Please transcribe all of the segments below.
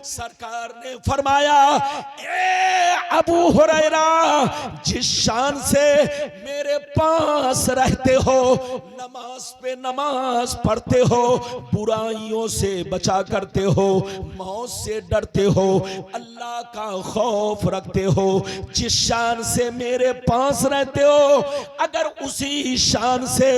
सरकार ने फरमाया, ए अबू हुरैरा, जिस शान से मेरे पास रहते हो, नमाज पे नमाज पढ़ते हो, बुराइयों से बचा करते हो, मौत से डरते हो, अल्लाह का खौफ रखते हो, जिस शान से मेरे पास रहते हो, अगर उसी शान से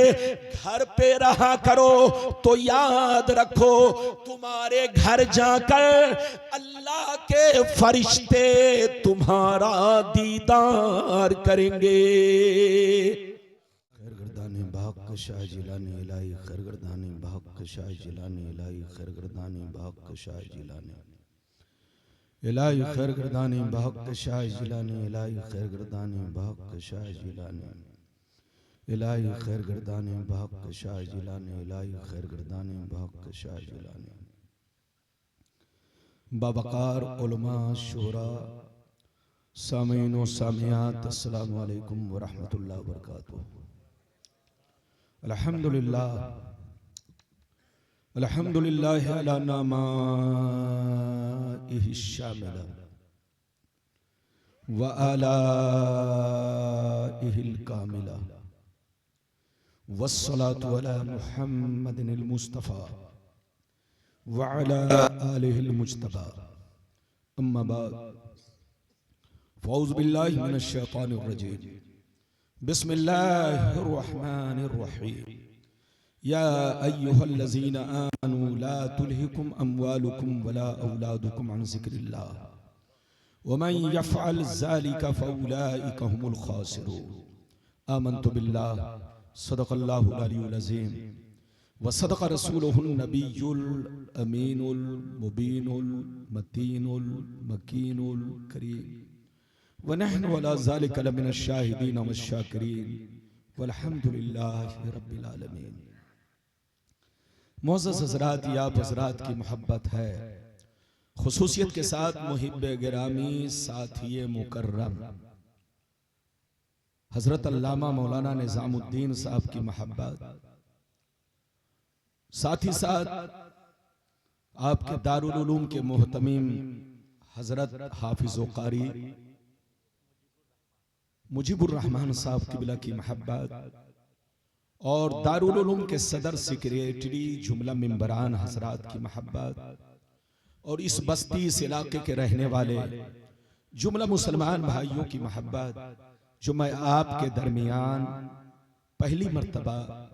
घर पे रहा करो तो याद रखो तुम्हारे घर जाकर अल्लाह के फरिश्ते तुम्हारा दीदार करेंगे। खैरगर्दाने भाग कशा जिलाने इलाही, खैरगर्दाने भाग कशा जिलाने इलाही, खैरगर्दाने भाग कशा जिलाने इलाही, खैरगर्दाने भाग कशा जिलाने इलाही, खैरगर्दाने भाग कशा जिलाने इलाही, खैरगर्दाने भाग कशा जिलाने इलाही, खैरगर्दाने भाग कशा जिलाने। बावकार उलमा शुरा सामीन व सामियात, अस्सलामु अलैकुम व रहमतुल्लाहि व बरकातुहू। अल्हम्दुलिल्लाह अल्हम्दुलिल्लाह अला नामाइहि शामिला व आलाइहिल कामिला वस्सलातु अला मुहम्मदिनिल मुस्तफ़ा व अला आलिहिल मुज्तबा, अम्मा बाद, फ़ौज़ु बिल्लाहि मिनश शैतानिर रजीम, बिस्मिल्लाहिर रहमानिर रहीम। या अय्युहल्लज़ीना आमनू ला तुल्हिकुम अम्वालुकुम वला औलादुकुम अन ज़िक्रिल्लाह व मन यफ़अल ज़ालिका फ़उलाइका हुमुल ख़ासिरून। आमन्तु बिल्लाह, सदक़ल्लाहुल अलियुल अज़ीम व सदक़ रसूलुहुन नबियुल अमीनुल मुबीनुल मतीनुल मकीनुल करीम व नहनु अला ज़ालिका लमिनश शाहिदीन व शाकिरीन वल्हम्दुलिल्लाहि रब्बिल आलमीन। मोअज़्ज़ज़ हज़रात, या हज़रात की मोहब्बत है, खुसूसियत के साथ मुहिब्बे गिरामी साथी मुकर्रम हज़रत अल्लामा मौलाना निज़ामुद्दीन साहब की मोहब्बत, साथ ही साथ आपके दारुल उलूम के मोहतमीम हज़रत हाफिज़ व कारी मुजीबुर रहमान साहब किबला की मोहब्बत और दारुल उलूम के सदर सेक्रेटरी जुमला मिंबरान हजरात की मोहब्बत और इस बस्ती इस इलाके के रहने वाले जुमला मुसलमान भाइयों की मोहब्बत, जो मैं आपके दरमियान पहली मर्तबा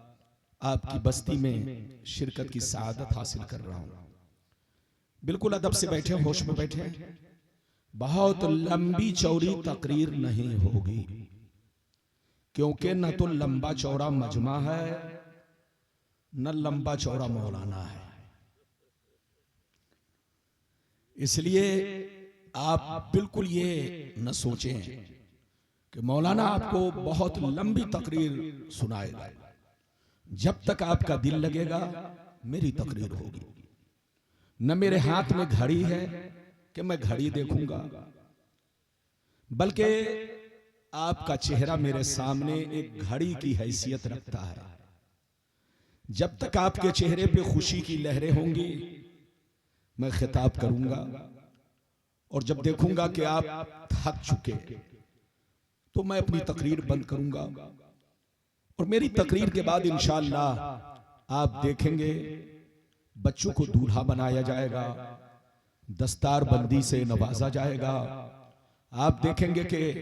आपकी बस्ती में शिरकत की सआदत हासिल कर रहा हूं। बिल्कुल अदब से बैठे, होश में बैठे। बहुत लंबी चौड़ी तकरीर नहीं होगी, क्योंकि न तो लंबा चौड़ा मजमा है न लंबा चौड़ा मौलाना है। इसलिए आप बिल्कुल ये न सोचें कि मौलाना आपको बहुत लंबी तकरीर सुनाएगा। जब तक आपका दिल लगेगा मेरी तकरीर होगी। न मेरे हाथ में घड़ी है कि मैं घड़ी देखूंगा, बल्कि आपका चेहरा मेरे सामने एक घड़ी की हैसियत रखता है। जब तक आपके चेहरे पे खुशी की लहरें होंगी मैं खिताब करूंगा, और जब देखूंगा कि आप थक चुके तो मैं अपनी तकरीर बंद करूंगा। और मेरी तकरीर के बाद इंशाअल्लाह आप देखेंगे बच्चों को दूल्हा बनाया जाएगा, दस्तार बंदी से नवाजा जाएगा। आप देखेंगे कि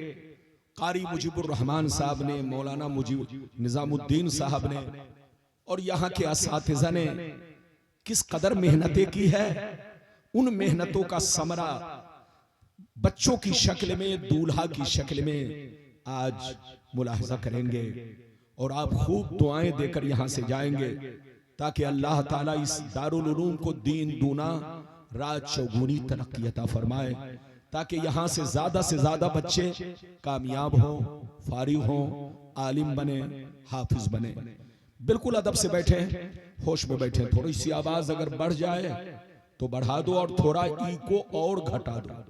कारी मुजीबुर रहमान साहब ने, मौलाना मुजीब निजामुद्दीन साहब ने और यहाँ के असातिज़ा ने किस कदर मेहनतें की है। उन मेहनतों का समरा बच्चों की शक्ल में, दूल्हा की शक्ल में आज मुलाहजा करेंगे। और आप खूब दुआएं देकर यहाँ से जाएंगे ताकि अल्लाह ताला इस दारुल उलूम को दीन दूना रात चौगुनी तरक्की अता फरमाए, ताकि यहाँ से ज्यादा बच्चे कामयाब हों, फारिग हों, आलिम बने, हाफिज बने। बिल्कुल अदब से बैठे, होश में बैठे। थोड़ी सी आवाज अगर बढ़ जाए तो बढ़ा दो, और थोड़ा ईको और घटा दो।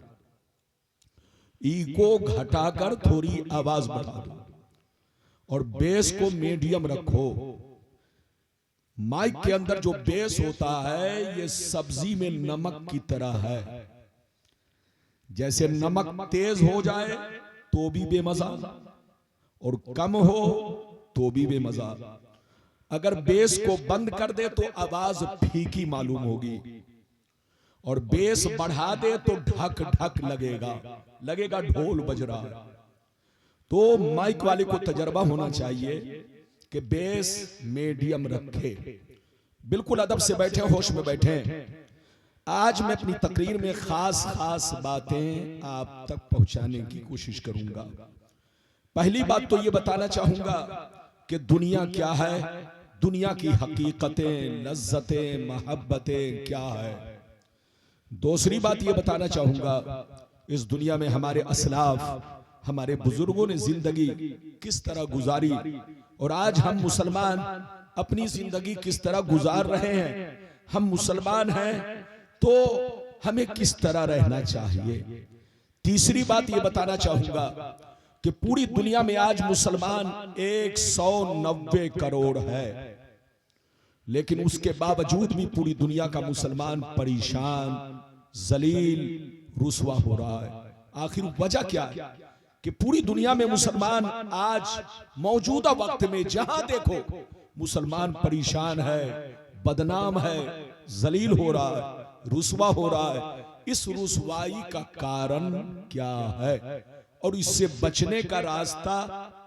ईको घटाकर थोड़ी आवाज बढ़ा दो, और बेस को मीडियम रखो। माइक के अंदर जो बेस होता है ये सब्जी में नमक की तरह है। जैसे नमक तेज हो जाए तो भी बेमजा और कम हो तो भी बेमजा। अगर बेस को बंद कर दे तो आवाज फीकी मालूम होगी और बेस बढ़ा दे तो ढक ढक लगेगा ढोल बज रहा है। तो माइक वाले को तजर्बा होना चाहिए कि बेस मीडियम रखे। बिल्कुल अदब से बैठे, होश में बैठे। आज मैं अपनी तकरीर में खास खास बातें आप तक पहुंचाने की कोशिश करूंगा। पहली बात तो ये बताना चाहूंगा कि दुनिया क्या है, दुनिया की हकीकतें, लज्जतें, मोहब्बतें क्या है। दूसरी बात ये बताना चाहूंगा इस दुनिया में हमारे असलाफ, हमारे बुजुर्गों ने जिंदगी किस तरह गुजारी और आज हम मुसलमान अपनी जिंदगी किस तरह गुजार रहे हैं। हम मुसलमान हैं तो हमें किस तरह रहना चाहिए। तीसरी बात ये बताना चाहूंगा कि पूरी दुनिया में आज मुसलमान 190 करोड़ है, लेकिन उसके बावजूद भी पूरी दुनिया का मुसलमान परेशान, जलील, रुसवा हो रहा है। आखिर वजह क्या है कि पूरी दुनिया में मुसलमान आज मौजूदा वक्त में जहां देखो मुसलमान परेशान है, बदनाम है, जलील हो रहा है, रुसवा हो रहा है। इस रुसवाई का कारण क्या है और इससे बचने का रास्ता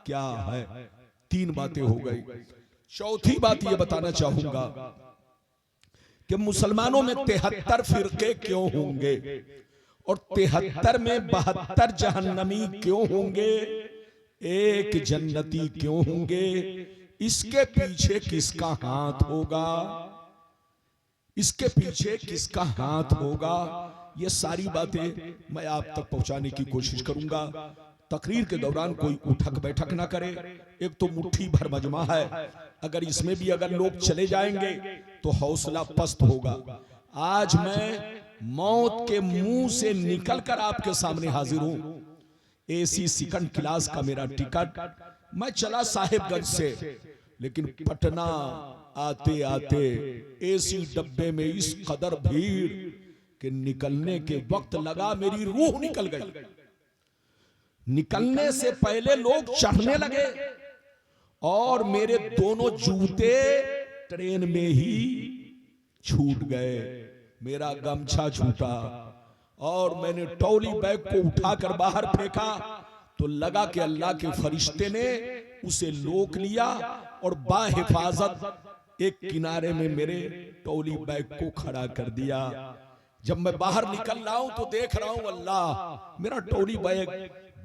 क्या है। तीन बातें हो गई। चौथी बात यह बताना चाहूंगा कि मुसलमानों में 73 फिरके क्यों होंगे और 73 में 72 जहन्नमी क्यों होंगे, एक जन्नती क्यों होंगे। इसके पीछे किसका हाथ होगा, इसके पीछे किसका हाथ होगा, ये सारी बातें मैं आप तक पहुंचाने की कोशिश करूंगा। तकरीर के दौरान कोई उठक बैठक ना करे। एक तो मुट्ठी भर मजमा है, अगर इसमें भी अगर लोग चले जाएंगे तो हौसला पस्त होगा। आज मैं मौत के मुंह से निकलकर आपके सामने हाजिर हूं। एसी सेकंड क्लास का मेरा टिकट, मैं चला साहिबगंज से, लेकिन पटना आते आते एसी डब्बे में इस कदर भीड़ कि निकलने के वक्त लगा मेरी रूह निकल गई। निकलने से पहले लोग चढ़ने लगे और मेरे दोनों जूते ट्रेन में ही छूट गए। मेरा गमछा छूटा और मैंने ट्रॉली बैग को उठाकर बाहर फेंका तो लगा कि अल्लाह के फरिश्ते ने उसे रोक लिया और बाहिफाजत एक किनारे में मेरे ट्रॉली बैग को खड़ा कर दिया। जब मैं बाहर निकल रहा हूं तो देख रहा हूं अल्लाह, मेरा ट्रॉली बैग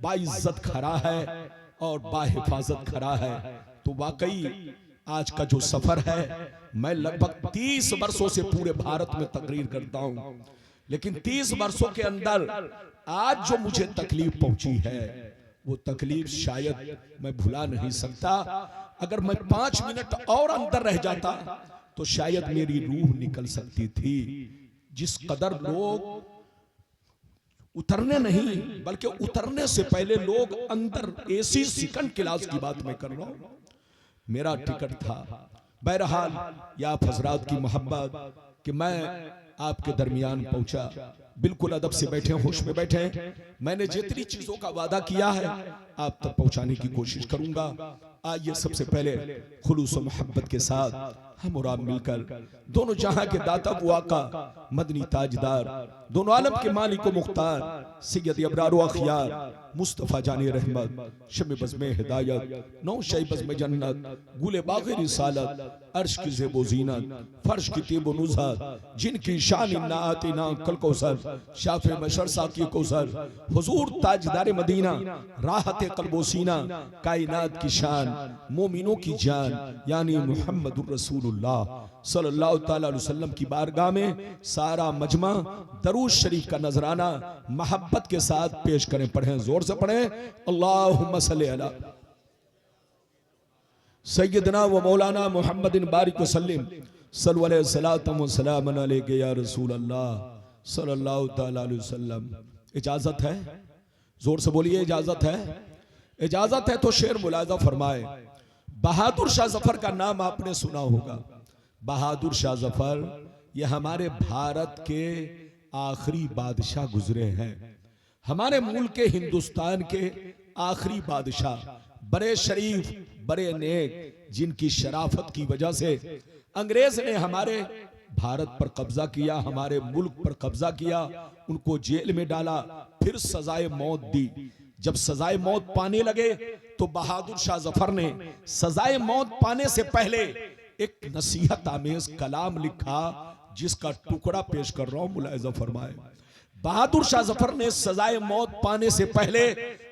बाइज्जत खड़ा है और बाहिफाजत खड़ा है। तो वाकई आज का जो सफर है, मैं लगभग 30 वर्षों से पूरे भारत में तकरीर करता हूं, लेकिन 30 वर्षों के अंदर आज जो मुझे तकलीफ पहुंची है वो तकलीफ शायद मैं भुला नहीं सकता। अगर मैं 5 मिनट और अंदर रह जाता तो शायद मेरी रूह निकल सकती थी। जिस कदर लोग उतरने नहीं बल्कि उतरने से पहले लोग अंदर, एसी सेकंड क्लास की बात मैं कर रहा हूं, मेरा टिकट था। बहरहाल या आप हजरात की मोहब्बत कि मैं आपके दरमियान पहुंचा। बिल्कुल अदब से बैठे, होश में बैठे। मैंने जितनी चीजों का वादा किया है आप तक पहुंचाने की कोशिश करूंगा। आइए सबसे पहले खुलूस और मोहब्बत के साथ हम और आप मिलकर दोनों जहां के दाता वो आका मदनी ताजदार, दोनों आलम के मालिक व मुख्तार सैयद अबरार व अखियार मुस्तफा जानी रहमत, शब बज़्म हिदायत, नौ शै बज़्म जन्नत, गुले बाग़ रिसालत, अर्श की ज़ेबो ज़ीनत, फर्श की तीब नुज़हत, जिनकी शान नाअतिना कल कौसर, शाफ़े बशर साकी कौसर, हुजूर ताजदार मदीना, राहत क़ल्बो सीना, कायनात की शान, मोमिनों की जान यानी मुहम्मदुर रसूलुल्लाह सल्लल्लाहु तआला अलैहि वसल्लम की बारगाह में सारा मजमा दरूद शरीफ का नजराना मोहब्बत के साथ पेश करें। पढ़ें, जोर से पढ़ें। अल्लाहुम्मा सल्ली अला सय्यदना व मौलाना मुहम्मदिन बारिक वसल्लिम सल्लल्लाहु अलैहि सलातम व सलामन अलैहि या रसूल अल्लाह सल्लल्लाहु तआला अलैहि वसल्लम। इजाजत है? जोर से बोलिए, इजाजत है? इजाजत है तो शेर मुलाजा फरमाए। बहादुर शाह जफर का नाम आपने सुना होगा। बहादुर शाह जफर ये हमारे भारत के आखिरी बादशाह गुजरे हैं, हमारे मुल्क के हिंदुस्तान के आखिरी बादशाह, बड़े शरीफ, बड़े नेक, जिनकी शराफत की वजह से अंग्रेज ने हमारे भारत पर कब्जा किया, हमारे मुल्क पर कब्जा किया, उनको जेल में डाला, फिर सजाए मौत दी। जब सजाए मौत पाने लगे तो बहादुर शाह जफर ने सजाए मौत पाने से पहले एक नसीहत आमेज कलाम लिखा, जिसका टुकड़ा पेश कर रहा हूं, मुलाहिजा फरमाए। बहादुर शाह जफर ने सजाए मौत पाने से पहले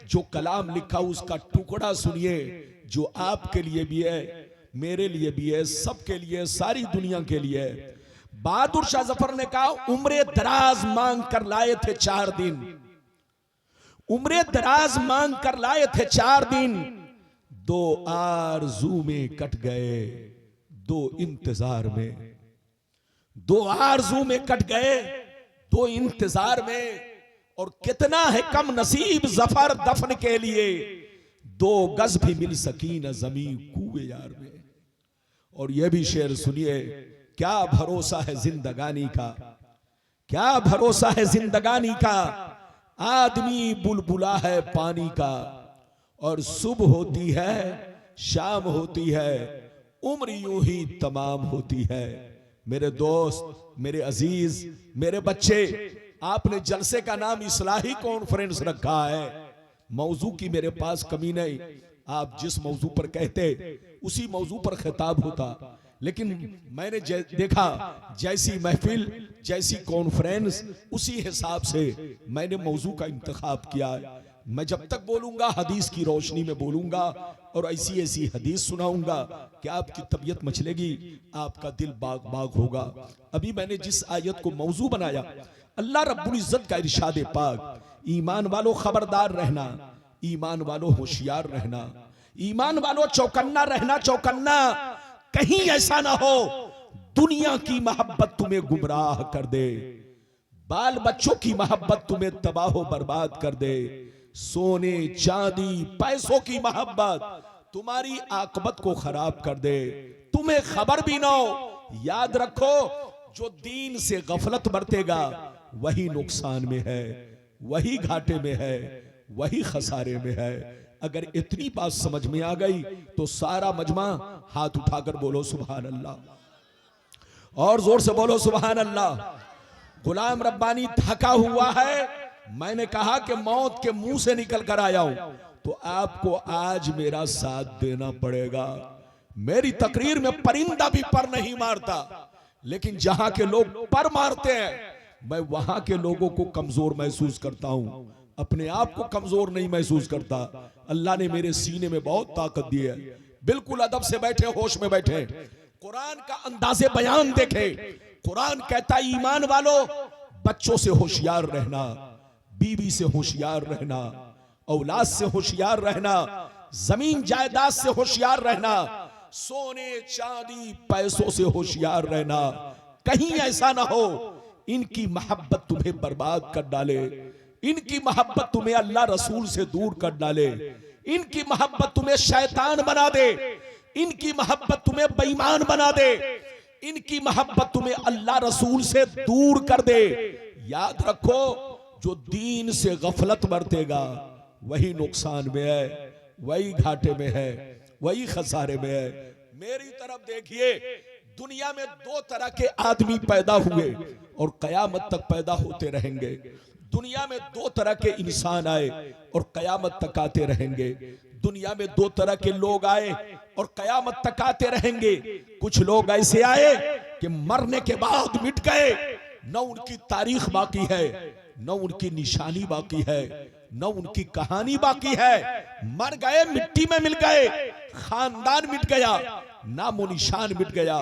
जो कलाम लिखा उसका टुकड़ा सुनिए, जो आपके लिए भी है, मेरे लिए भी है, सबके लिए, सारी दुनिया के लिए है। बहादुर शाह जफर ने कहा, उम्रे दराज मांग कर लाए थे 4 दिन, उम्रे दराज मांग कर लाए थे 4 दिन, 2 आरज़ू में कट गए, 2 इंतजार में, 2 आरज़ू में कट गए, 2 इंतजार में। और कितना है कम नसीब जफर दफन के लिए, 2 गज भी मिल सकी न जमीन कुएं यार में। और यह भी शेर सुनिए, क्या भरोसा है जिंदगानी का, क्या भरोसा है जिंदगानी का, आदमी बुलबुला है पानी का, और सुबह होती है शाम होती है, उम्र यूं ही तमाम होती है। मेरे दोस्त, मेरे अजीज, मेरे बच्चे, आपने जलसे का नाम इस्लाही कॉन्फ्रेंस रखा है, मौजू की मेरे पास कमी नहीं, आप जिस मौजू पर कहते उसी मौजू पर खिताब होता, लेकिन मैंने देखा जैसी महफिल, जैसी कॉन्फ्रेंस, उसी हिसाब से मैंने मौजू का इंतखाब किया है। मैं जब तक बोलूंगा हदीस की रोशनी में बोलूंगा और ऐसी ऐसी हदीस सुनाऊंगा कि आपकी तबीयत मचलेगी, आपका दिल बाग बाग होगा। अभी मैंने जिस आयत को मौजू बनाया, अल्लाह रब्बुल इज्जत का इरशाद पाक, ईमान वालों खबरदार रहना, ईमान वालों होशियार रहना, ईमान वालों चौकन्ना रहना, चौकन्ना, कहीं ऐसा ना हो दुनिया की मोहब्बत तुम्हें गुमराह कर दे, बाल बच्चों की मोहब्बत तुम्हें तबाह बर्बाद कर दे, सोने चांदी पैसों की मोहब्बत तुम्हारी आकबत को खराब कर दे, तुम्हें खबर भी ना हो। याद रखो, जो दीन से गफलत बरतेगा वही नुकसान में है, वही घाटे में है, वही खसारे में है। अगर इतनी बात समझ में आ गई तो सारा मजमा हाथ उठाकर बोलो सुभान अल्लाह, और जोर से बोलो सुभान अल्लाह। गुलाम रब्बानी थका हुआ है, मैंने कहा कि मौत के मुंह से निकल कर आया हूं, तो आपको आज मेरा साथ देना पड़ेगा। मेरी तकरीर में परिंदा भी पर नहीं मारता, लेकिन जहां के लोग पर मारते हैं, मैं वहां के लोगों को कमजोर महसूस करता हूं, अपने आप को कमजोर नहीं महसूस करता। अल्लाह ने मेरे सीने में बहुत ताकत दी है। बिल्कुल अदब से बैठे, होश में बैठे, कुरान का अंदाज़े बयान देखे। कुरान कहता है, ईमान वालों बच्चों से होशियार रहना, बीवी से होशियार रहना, औलाद से होशियार रहना, जमीन जायदाद से होशियार रहना, सोने चांदी पैसों से होशियार रहना। कहीं ऐसा ना हो इनकी मोहब्बत तुम्हें बर्बाद कर डाले, इनकी मोहब्बत तुम्हें अल्लाह रसूल से दूर कर डाले, इनकी मोहब्बत तुम्हें शैतान बना दे, इनकी मोहब्बत तुम्हें बेईमान बना दे, इनकी मोहब्बत तुम्हें अल्लाह रसूल से दूर कर दे। याद रखो, जो दीन से गफलत बरतेगा वही नुकसान में है, वही घाटे में है, वही खसारे में है। मेरी तरफ देखिए, दुनिया में 2 तरह के आदमी पैदा हुए और कयामत तक पैदा होते रहेंगे। दुनिया में 2 तरह के इंसान आए और कयामत तक आते रहेंगे। दुनिया में 2 तरह के लोग आए और कयामत तक आते रहेंगे। कुछ लोग ऐसे आए कि मरने के बाद मिट गए, न उनकी तारीख बाकी है, न उनकी निशानी बाकी है, न उनकी कहानी बाकी है। मर गए, मिट्टी में मिल गए, खानदान मिट गया, नामो निशान मिट गया,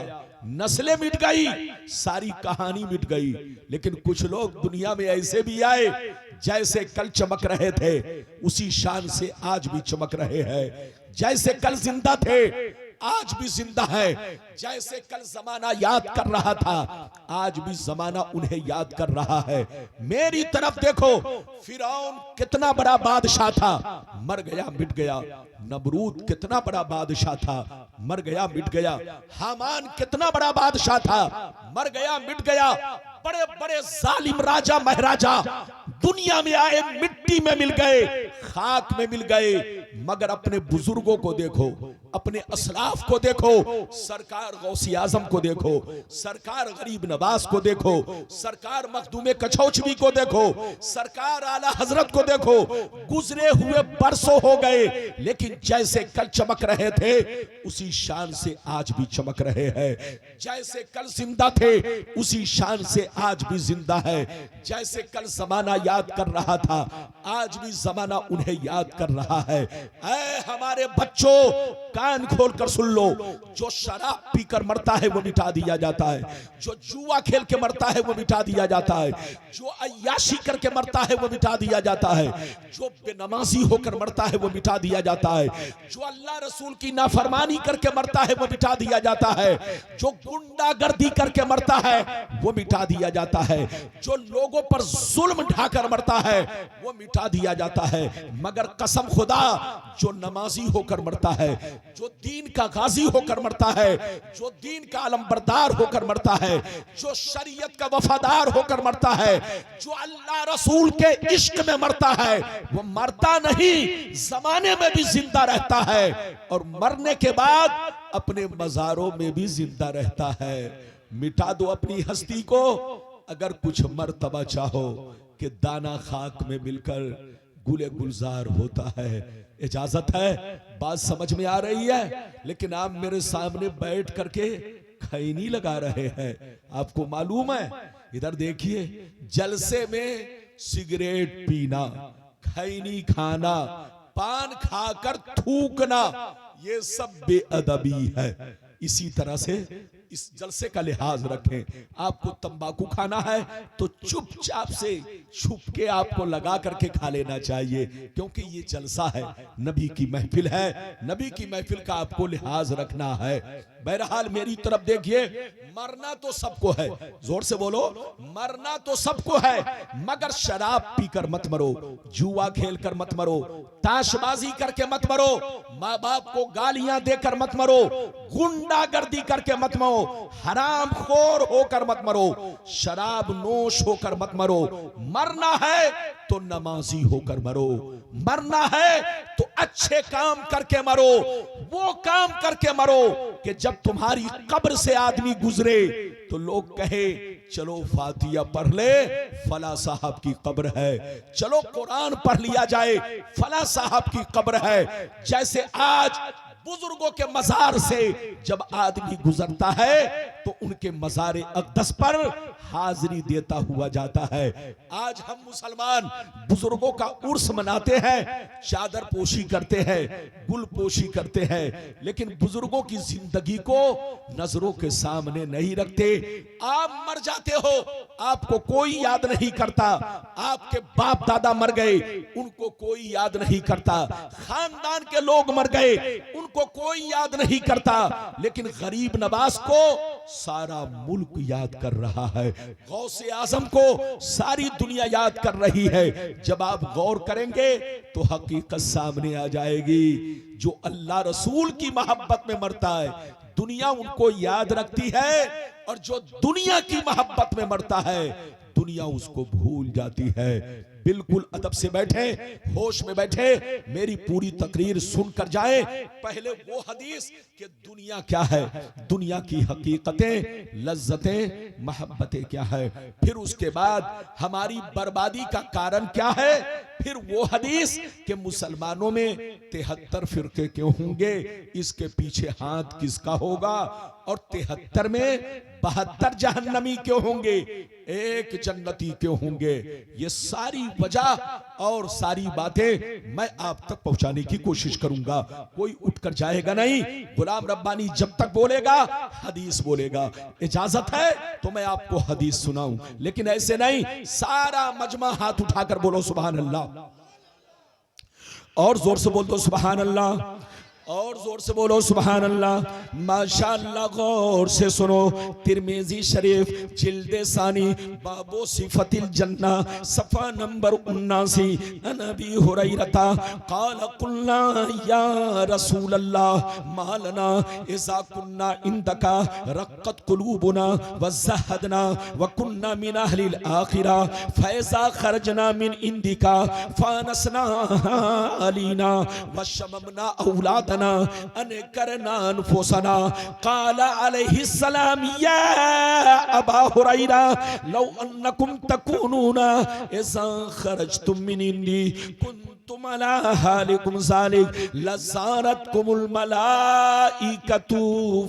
नस्लें मिट गई, सारी कहानी मिट गई। लेकिन कुछ लोग दुनिया में ऐसे भी आए, जैसे कल चमक रहे थे उसी शान से आज भी चमक रहे हैं। जैसे कल जिंदा थे आज भी जिंदा है। जैसे कल जमाना याद कर रहा था, आज भी जमाना उन्हें याद कर रहा है। मेरी तरफ देखो, फिरौन कितना बड़ा बादशाह था, मर गया मिट गया। नमरूद कितना बड़ा बादशाह था, मर गया मिट गया। हामान कितना बड़ा बादशाह था, मर गया मिट गया। बड़े बड़े जालिम राजा महाराजा दुनिया में आए, मिट्टी में मिल गए, खाक में मिल गए, मगर अपने बुजुर्गों को देखो, अपने असलाफ को देखो, सरकार गौसी आजम को देखो, सरकार गरीब नवाज को देखो, सरकार मखदूमे कछौचवी को देखो, सरकार आला हजरत को देखो। गुजरे हुए बरसों हो गए, लेकिन जैसे कल चमक रहे थे उसी शान से आज भी चमक रहे हैं। जैसे कल जिंदा थे उसी शान से आज भी जिंदा है। जैसे कल जमाना याद कर रहा था, आज भी जमाना उन्हें याद कर रहा है। ऐ हमारे बच्चों, कान खोल कर सुन लो, जो शराब पीकर मरता है वो मिटा दिया जाता है, जो जुआ खेल के मरता है वो मिटा दिया जाता है, जो अय्याशी करके मरता है वो मिटा दिया जाता है, जो बेनमाजी होकर मरता है वो मिटा दिया जाता है, जो अल्लाह रसूल की नाफरमानी करके मरता है वो मिटा दिया जाता है, जो गुंडागर्दी करके मरता है वो मिटा दिया जाता है, जो लोगों पर जुल्म ढाकर मरता है वो मिटा दिया जाता है। मगर कसम खुदा, जो नमाजी होकर मरता है, जो दीन का गाजी होकर मरता है, जो दीन का अलमबरदार होकर मरता है, जो शरीयत का वफादार होकर मरता है, जो अल्लाह रसूल के इश्क में मरता है, वो मरता नहीं, जमाने में भी जिंदा रहता है और मरने के बाद अपने मजारों में भी जिंदा रहता है। मिटा दो अपनी हस्ती को अगर कुछ मर्तबा चाहो कि दाना खाक में मिलकर गुले गुलजार होता है। इजाजत है, बात समझ में आ रही है? लेकिन आप मेरे सामने बैठ करके खैनी लगा रहे हैं। आपको मालूम है, इधर देखिए, जलसे में सिगरेट पीना, खैनी खाना, पान खाकर थूकना, ये सब बेअदबी है। इसी तरह से इस जलसे का लिहाज रखें। आपको तंबाकू खाना है तो चुपचाप से छुप के आपको लगा करके खा लेना चाहिए, क्योंकि ये जलसा है, नबी की महफिल है, नबी की महफिल का आपको लिहाज रखना है। बहरहाल मेरी तरफ देखिए, मरना तो सबको है, जोर से बोलो, मरना तो सबको है, मगर शराब पीकर मत मरो, जुआ खेल कर मत मरो, ताशबाजी करके मत मरो, माँ बाप को गालियां देकर मत मरो, गुंडागर्दी करके मत मरो, हराम खोर होकर मत मरो, शराब नोश होकर मत मरो। मरना है तो नमाजी होकर मरो, मरना है तो अच्छे काम करके मरो, वो काम करके मरो कि जब तुम्हारी कब्र से आदमी गुजरे तो लोग कहे चलो फातिया पढ़ ले, फला साहब की कब्र है, चलो कुरान पढ़ लिया जाए, फला साहब की कब्र है। जैसे आज बुजुर्गों के मजार से जब आदमी गुजरता है तो उनके मजार अक़दस पर हाजिरी देता हुआ जाता है। आज हम मुसलमान बुजुर्गों का उर्स मनाते हैं, चादर पोशी करते हैं, गुल पोशी करते हैं, लेकिन बुजुर्गों की जिंदगी को नजरों के सामने नहीं रखते। आप मर जाते हो, आपको कोई याद नहीं करता, आपके बाप दादा मर गए, उनको कोई याद नहीं करता, खानदान के लोग मर गए, उनको कोई याद नहीं करता, लेकिन गरीब नवाज को सारा मुल्क याद कर रहा है, गौसे आजम को सारी दुनिया याद कर रही है। जब आप गौर करेंगे तो हकीकत सामने आ जाएगी। जो अल्लाह रसूल की मोहब्बत में मरता है, दुनिया उनको याद रखती है, और जो दुनिया की मोहब्बत में मरता है, दुनिया उसको भूल जाती है। बिल्कुल अदब से बैठे, होश में बैठे, मेरी पूरी तकरीर सुनकर जाए। पहले वो हदीस कि दुनिया क्या है, दुनिया की हकीकतें, लज्जतें, मोहब्बतें क्या है, फिर उसके बाद हमारी बर्बादी का कारण क्या है, फिर वो हदीस कि मुसलमानों में 73 फिरके क्यों होंगे, इसके पीछे हाथ किसका होगा, और 73 में 72 जहन्नमी क्यों होंगे, एक जन्नती क्यों होंगे। ये सारी वजह और सारी बातें मैं आप तक पहुंचाने की कोशिश करूंगा। कोई उठकर जाएगा नहीं, गुलाम रब्बानी जब तक बोलेगा हदीस बोलेगा। इजाजत है तो मैं आपको हदीस सुनाऊं, लेकिन ऐसे नहीं सारा मजमा हाथ उठाकर बोलो सुभान अल्लाह, और जोर से बोल दो सुभान अल्लाह। और जोर से बोलो सुभान अल्लाह। माशाअल्लाह, गौर से सुनो। तिरमिजी शरीफ जिल्दे सानी बाबो सिफतिल जन्ना सफा नंबर 79। नबी हुरैरता क़ाल कुल्ना या रसूल अल्लाह मालना इज़ा कुन्ना इंदका रक़्क़त कुलूबुना वज़हदना व कुन्ना मिन अहलिल आखिरा फ़ैज़ा खरजना मिन इंदिका फ़ानसना अलीना व शममना औलाद अनकरना अनफुसना। क़ाला अलैहिस्सलाम या अबा हुरैरा लौ अन्नकुम तकूनूना इज़ा खरजतुम मिन इंदी कुन्तुम अला हालिकुम ज़ालिक लज़ारतकुमुल मलाइकतु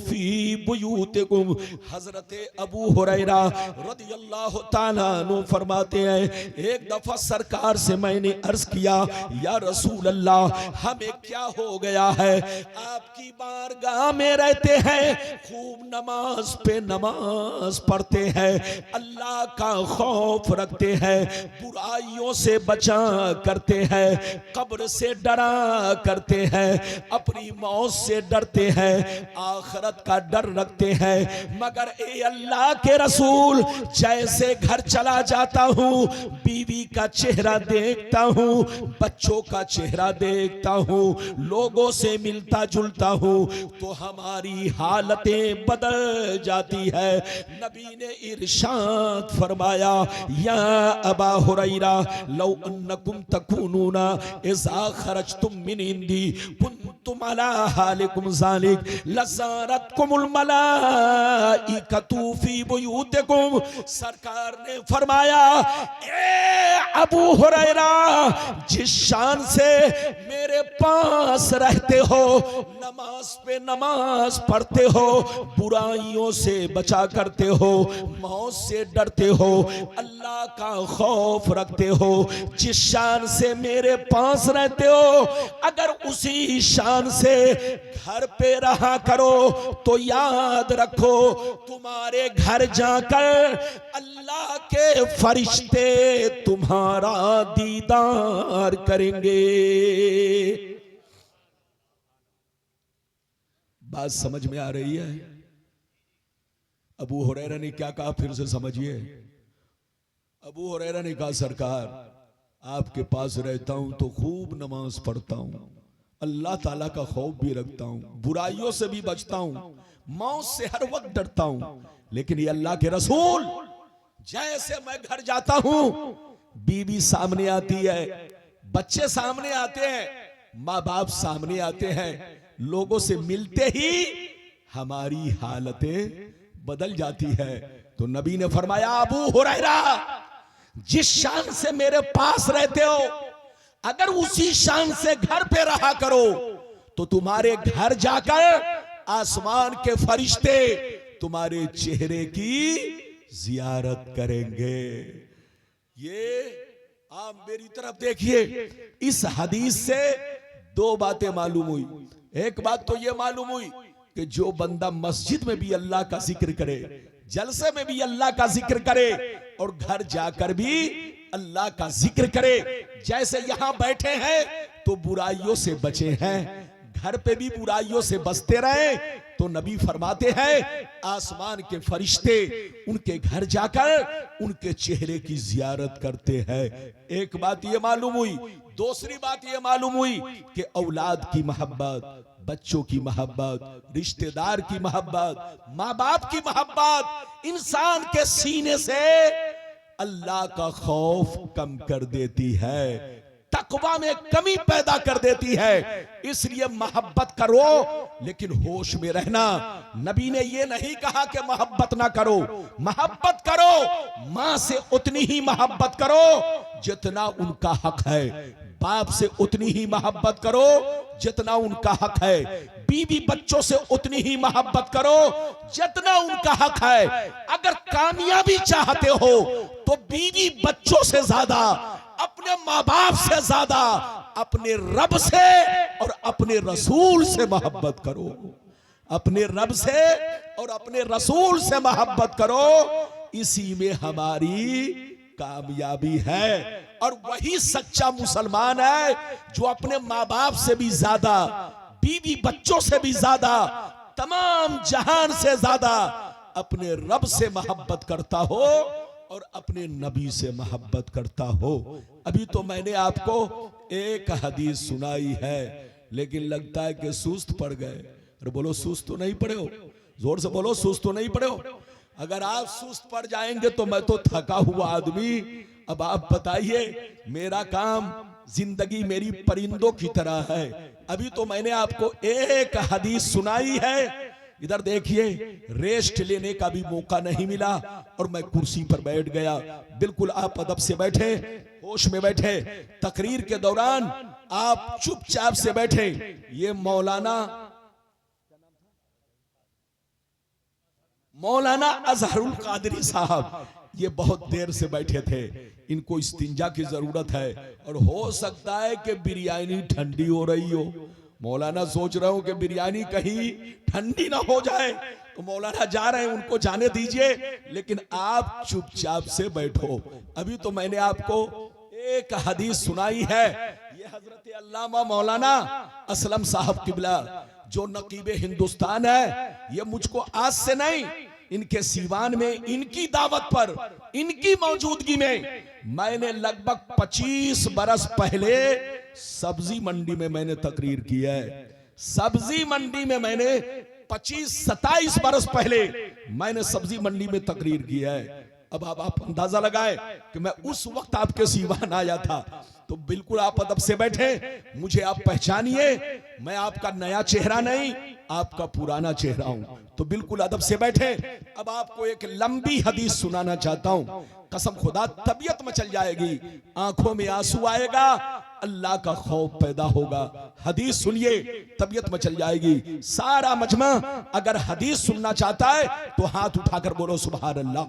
फी बुयूतिकुम। हज़रत अबू हुरैरा रदियल्लाहु ताला अन्हु फरमाते हैं, एक दफा सरकार से मैंने अर्ज किया, या रसूल अल्लाह हमें क्या हो गया है, आपकी बारगाह में रहते हैं, खूब नमाज पे नमाज पढ़ते हैं, अल्लाह का खौफ रखते हैं, बुराइयों से बचा करते हैं, कब्र से डरा करते हैं, अपनी मौत से डरते हैं, आखिरत का डर रखते हैं। मगर ए अल्लाह के रसूल, जैसे घर चला जाता हूँ, बीवी का चेहरा देखता हूँ, बच्चों का चेहरा देखता हूँ, लोगों से मिलता जुलता हूँ, तो हमारी हालतें बदल जाती है। नबी ने इरशाद फरमाया, या अबा हुरैरा लौ अन्नकुम तकूनूना इज़ा खरजतुम मिन इंदी कुन्तुम अला हालिकुम ज़ालिक लज़ारतकुमुल मलाइकतु फी बुयूतिकुम। सरकार ने फरमाया, ए अबू हुरैरा, जिस शान से मेरे पास रहते हो, नमाज पे नमाज पढ़ते हो, बुराइयों से बचा करते हो, मौत से डरते हो, अल्लाह का खौफ रखते हो, जिस शान से मेरे पास रहते हो, अगर उसी शान से घर पे रहा करो तो याद रखो, तुम्हारे घर जाकर अल्लाह के फरिश्ते तुम्हारा दीदार करेंगे। बात समझ में आ रही है? अबू हुरैरा ने क्या कहा, फिर से समझिए। अबू हुरैरा ने कहा, सरकार आपके पास रहता हूं तो खूब नमाज पढ़ता हूं, अल्लाह ताला का खौफ भी रखता हूं, बुराइयों से भी बचता हूं, मौत से हर वक्त डरता हूं, लेकिन ये अल्लाह के रसूल, जैसे मैं घर जाता हूं, बीवी सामने आती है, बच्चे सामने आते हैं, माँ बाप सामने आते हैं, लोगों से मिलते ही हमारी हालतें बदल जाती है। तो नबी ने फरमाया, अबू हुरैरा, जिस शान से मेरे पास रहते हो, अगर उसी शान से घर पे रहा करो तो तुम्हारे घर जाकर आसमान के फरिश्ते तुम्हारे चेहरे की जियारत करेंगे। ये आप मेरी तरफ देखिए, इस हदीस से दो बातें मालूम हुई। एक बात तो ये मालूम हुई कि जो बंदा मस्जिद में भी अल्लाह का जिक्र करे, जलसे में भी अल्लाह का जिक्र करे, और घर जाकर भी अल्लाह का जिक्र करे, जैसे यहां बैठे हैं तो बुराइयों से बचे हैं, घर पे भी बुराइयों से बचते रहे, तो नबी फरमाते हैं आसमान के फरिश्ते उनके घर जाकर उनके चेहरे की जियारत करते हैं। एक बात ये मालूम हुई। दूसरी बात ये मालूम हुई कि औलाद की मोहब्बत, बच्चों की मोहब्बत, रिश्तेदार की मोहब्बत, माँ बाप की मोहब्बत इंसान के सीने से अल्लाह का खौफ कम कर देती है, तकवा में कमी पैदा कर देती है। इसलिए मोहब्बत करो, लेकिन होश में रहना। नबी ने ये नहीं कहा कि मोहब्बत ना करो, मोहब्बत करो, माँ से उतनी ही मोहब्बत करो जितना उनका हक है, बाप से उतनी ही मोहब्बत करो जितना उनका हक है, बीवी बच्चों से उतनी ही मोहब्बत करो जितना उनका हक है। अगर कामयाबी चाहते हो तो बीवी बच्चों से ज्यादा, अपने माँ बाप से ज्यादा, अपने रब से और अपने रसूल से मोहब्बत करो, अपने रब से और अपने रसूल से मोहब्बत करो। इसी में हमारी कामयाबी है, और वही सच्चा मुसलमान है जो अपने माँ बाप से भी ज्यादा, बीवी बच्चों से भी ज्यादा, तमाम जहान से ज्यादा अपने रब से मोहब्बत करता हो और अपने नबी से मोहब्बत करता हो। अभी तो मैंने आपको एक हदीस सुनाई है, लेकिन लगता है कि सुस्त पड़ गए। अरे बोलो, सुस्त तो नहीं पड़े हो? जोर से बोलो, सुस्त तो नहीं पड़े हो? अगर आप सुस्त पड़ जाएंगे तो मैं तो थका हुआ आदमी। अब आप बताइए, मेरा काम जिंदगी मेरी परिंदों की तरह है। अभी तो मैंने आपको एक हदीस सुनाई है, इधर देखिए, रेस्ट लेने का भी मौका नहीं मिला और मैं कुर्सी पर बैठ गया। बिल्कुल आप अदब से बैठे, होश में बैठे, तकरीर के दौरान आप चुपचाप से बैठे। ये मौलाना अजहरुल कादरी साहब, ये बहुत देर से बैठे थे। इनको इस्तिंजा की जरूरत है और हो सकता है कि बिरयानी ठंडी हो रही हो। मौलाना सोच रहे हो कि बिरयानी कहीं ठंडी ना हो जाए, तो मौलाना जा रहे हैं, उनको जाने दीजिए, लेकिन आप चुपचाप से बैठो। अभी तो मैंने आपको एक हदीस सुनाई है। ये हजरत अल्लामा मौलाना असलम साहब किबला, जो नकीबे हिंदुस्तान है, ये मुझको आज से नहीं, इनके सीवान में, इनकी दावत पर, इनकी मौजूदगी में मैंने लगभग 25 बरस पहले सब्जी मंडी में मैंने तकरीर की है। सब्जी मंडी में मैंने 25-27 बरस पहले मैंने सब्जी मंडी में तकरीर की है। अब आप अंदाजा लगाए कि मैं उस वक्त आपके सीवान आया था। तो बिल्कुल आप अदब से बैठे, मुझे आप पहचानिए, मैं आपका नया चेहरा नहीं, आपका पुराना चेहरा हूं। तो बिल्कुल अदब से बैठे। अब आपको एक लंबी हदीस सुनाना चाहता हूं। कसम खुदा, तबीयत में चल जाएगी, आंखों में आंसू आएगा, अल्लाह का खौफ पैदा होगा। हदीस सुनिए, तबीयत में चल जाएगी। सारा मजमा अगर हदीस सुनना चाहता है तो हाथ उठाकर बोलो सुभान अल्लाह,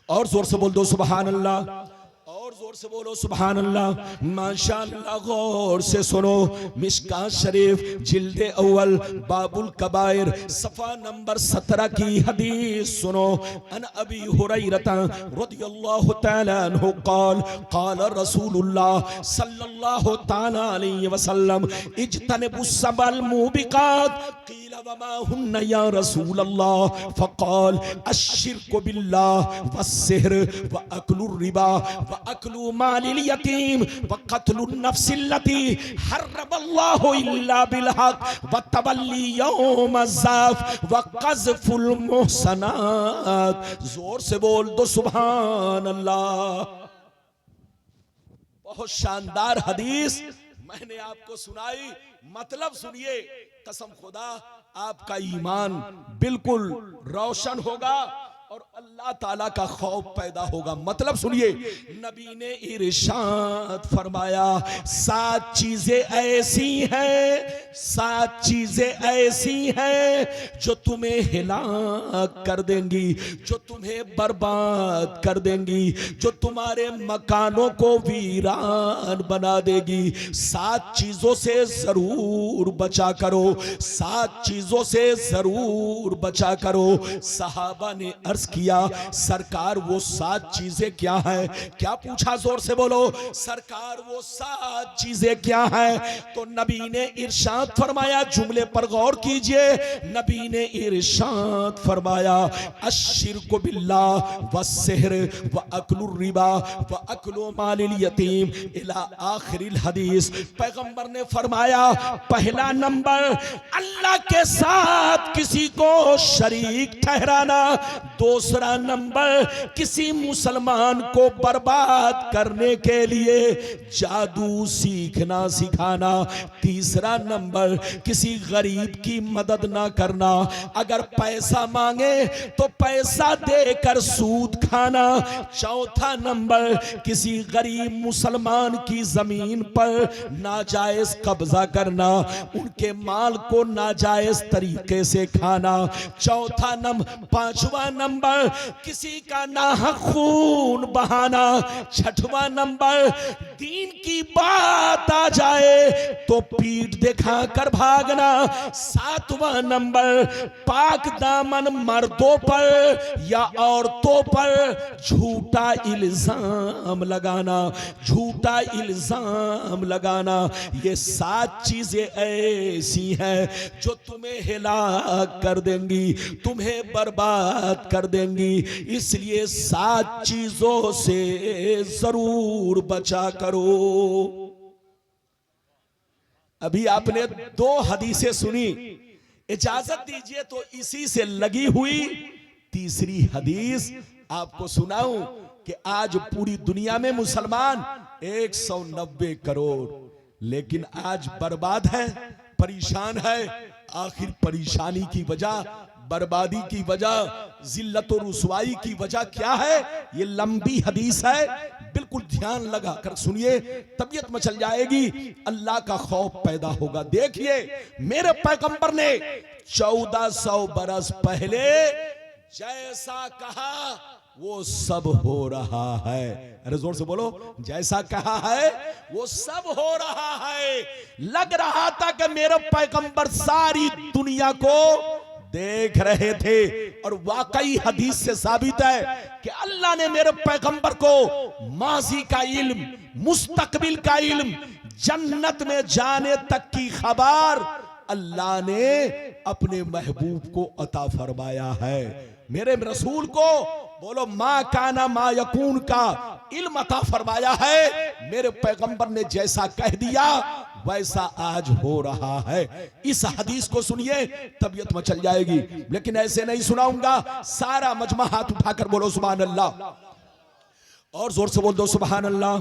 और जोर से बोल दो सुभान अल्लाह, और जोर से बोलो सुभान अल्लाह। माशाअल्लाह, गौर से सुनो। मिशकात शरीफ जिल्दे अव्वल बाबुल कबायर सफा नंबर 17 की हदीस सुनो। अन अबी हुरैरता रदियल्लाहु तआला अन्हु क़ाल क़ाल रसूलुल्लाह सल्लल्लाहु तआला अलैहि वसल्लम इज्तनिबुस सबल मुबिकात क़ील वमा हुन्ना या रसूलल्लाह फ़क़ाल अश्शिर्कु बिल्लाह वस्सिह्र व अक्लुर रिबा व अक्लु मालिल यतीम व क़त्लुन नफ्सिल्लती हर्रमल्लाहु इल्ला बिल हक़ व तवल्ली यौमज़्ज़ाफ़ व क़ज़्फ़ुल मुहसनात। जोर से बोल दो सुभान अल्लाह। बहुत शानदार हदीस मैंने आपको सुनाई, मतलब सुनिए। कसम खुदा, आपका ईमान बिल्कुल रोशन होगा और अल्लाह ताला का खौफ पैदा होगा। मतलब सुनिए, नबी ने इरशाद फरमाया, 7 चीजें ऐसी हैं, 7 चीजें ऐसी हैं जो तुम्हें हिलाक कर देंगी, जो तुम्हें बर्बाद कर देंगी, जो तुम्हारे मकानों को वीरान बना देगी। 7 चीजों से जरूर बचा करो, 7 चीजों से जरूर बचा करो। सहाबा ने किया, सरकार वो 7 चीजें क्या है? क्या पूछा? जोर से बोलो, सरकार वो 7 चीजें क्या है? तो नबी ने इरशाद फरमाया, जुमले पर गौर कीजिए। नबी ने इरशाद फरमाया, अश्शिर्कु बिल्लाह वस्सिह्र व अक्लुर रिबा व अक्लु मालिल यतीम इला आखिरिल हदीस। पैगंबर ने फरमाया, पहला नंबर अल्लाह के साथ किसी को शरीक ठहराना, दूसरा नंबर किसी मुसलमान को बर्बाद करने के लिए जादू सीखना सिखाना, तीसरा नंबर किसी गरीब की मदद ना करना, अगर पैसा मांगे तो पैसा देकर सूद खाना, चौथा नंबर किसी गरीब मुसलमान की जमीन पर नाजायज कब्जा करना, उनके माल को नाजायज तरीके से खाना, चौथा नंबर, पांचवा नंबर नंबर, किसी का नाहक खून बहाना। छठवां नंबर, दीन की बात आ जाए तो पीठ दिखा कर भागना। सातवां नंबर, पाक दामन मर्दों पर या औरतों पर झूठा इल्जाम लगाना, झूठा इल्जाम लगाना। ये 7 चीजें ऐसी हैं जो तुम्हें हिलाक कर देंगी, तुम्हें बर्बाद कर देंगी। इसलिए 7 चीजों से जरूर बचा करो। अभी आपने 2 हदीसें सुनी, इजाजत दीजिए तो इसी से लगी हुई तीसरी हदीस आपको सुनाऊं कि आज पूरी दुनिया में मुसलमान 190 करोड़, लेकिन आज बर्बाद है, परेशान है। आखिर परेशानी की वजह, बर्बादी की वजह, जिल्लत और रुसवाई की वजह क्या है? ये लंबी हदीस है, बिल्कुल ध्यान लगा कर सुनिए, तबीयत मचल जाएगी, अल्लाह का खौफ पैदा होगा। देखिए, मेरे पैगंबर ने 1400 बरस पहले जैसा कहा वो सब हो रहा है। अरे जोर से बोलो, जैसा कहा है वो सब हो रहा है। लग रहा था कि मेरे पैगंबर सारी दुनिया को देख रहे थे, और वाकई हदीस से साबित है कि अल्लाह ने मेरे पैगंबर को माजी का इल्म, मुस्तकबिल का इल्म, जन्नत में जाने तक की खबर अल्लाह ने अपने महबूब को अता फरमाया है। मेरे रसूल को बोलो मा काना मा यकून का इल्म अता फरमाया है। मेरे पैगंबर ने जैसा कह दिया वैसा आज हो रहा है। इस हदीस को सुनिए, तबीयत मचल जाएगी, लेकिन ऐसे नहीं सुनाऊंगा। सारा मजमा हाथ उठाकर बोलो सुभान अल्लाह, और जोर से बोल दो सुभान अल्लाह,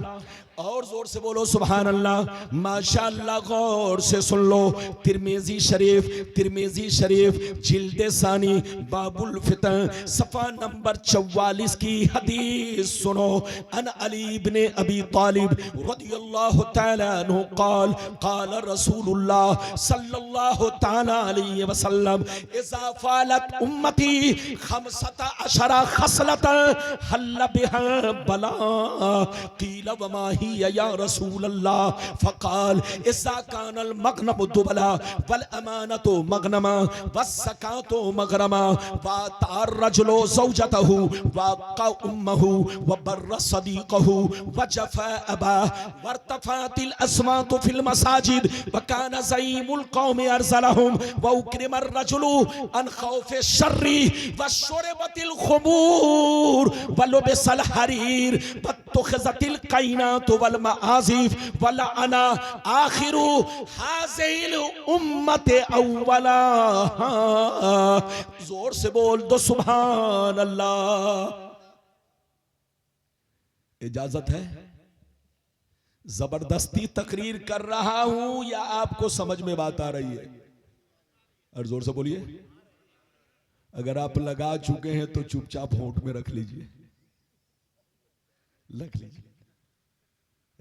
और जोर से बोलो सुभान अल्लाह। माशाअल्लाह, गौर से सुन लो। तिरमिजी शरीफ, तिरमिजी शरीफ जिल्द सानी बाबुल फितन सफा नंबर 44 की हदीस सुनो। अन अली इब्ने अबी तालिब रदियल्लाहु तआला अन्हु क़ाल क़ाल रसूलुल्लाह सल्लल्लाहु तआला अलैहि वसल्लम इज़ा फ़ालत उम्मती 15 खसलतन हल्ल बिहा बला क़ील वमा या रसूल अल्लाह फ़क़ाल इज़ा कानल मग़नम दुबला वल अमानतु मग़नमा वस्सकातु मग़रमा वतार रजुलु ज़ौजतहु वक़ा उम्महु वबर्र सदीक़हु वजफ़ा अबा वर्तफ़ातिल अस्वातु फ़िल मसाजिद वकान ज़ईमुल क़ौमि अरज़लहुम वउक्रिमर रजुलु अन ख़ौफ़ि शर्रि वशुरिबतिल ख़ुमूर वलुबिसल हरीर वत्तुख़िज़तिल क़ैनातु वल मआज़िफ़ वल अना आखिरु हाज़िल उम्मत अव्वला। जोर से बोल दो सुभान अल्लाह। इजाजत है? जबरदस्ती तकरीर कर रहा हूं या आपको समझ में बात आ रही है? और जोर से बोलिए। अगर आप लगा चुके हैं तो चुपचाप होंठ में रख लीजिए, रख लीजिए,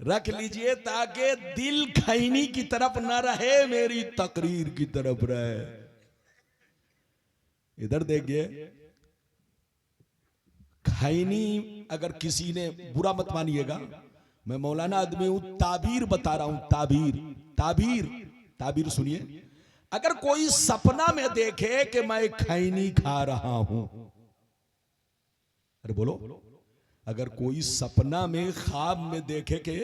रख लीजिए, ताकि दिल खैनी की तरफ न रहे, मेरी तकरीर की तरफ रहे। इधर देखिए, खैनी अगर किसी ने, बुरा मत मानिएगा, मैं मौलाना आदमी हूं, ताबीर बता रहा हूं, ताबीर, ताबीर, ताबीर सुनिए। अगर कोई सपना में देखे कि मैं खैनी खा रहा हूं, अरे बोलो, अगर कोई सपना में, ख्वाब में देखे कि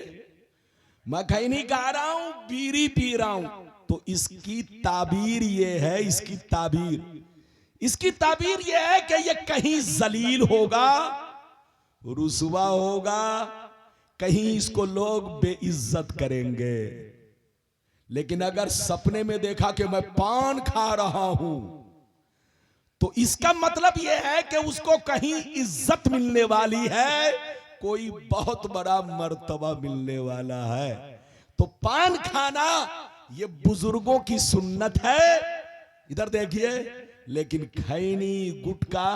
मैं खैनी खा रहा हूं, बीड़ी पी रहा हूं, तो इसकी ताबीर ये है, इसकी ताबीर, इसकी ताबीर ये है कि ये कहीं जलील होगा, रुसवा होगा, कहीं इसको लोग बेइज्जत करेंगे। लेकिन अगर सपने में देखा कि मैं पान खा रहा हूं, तो इसका मतलब यह है कि उसको कहीं इज्जत मिलने वाली है, कोई बहुत बड़ा मर्तबा मिलने वाला है। तो पान खाना ये बुजुर्गों की सुन्नत है, इधर देखिए। लेकिन खैनी, गुटखा,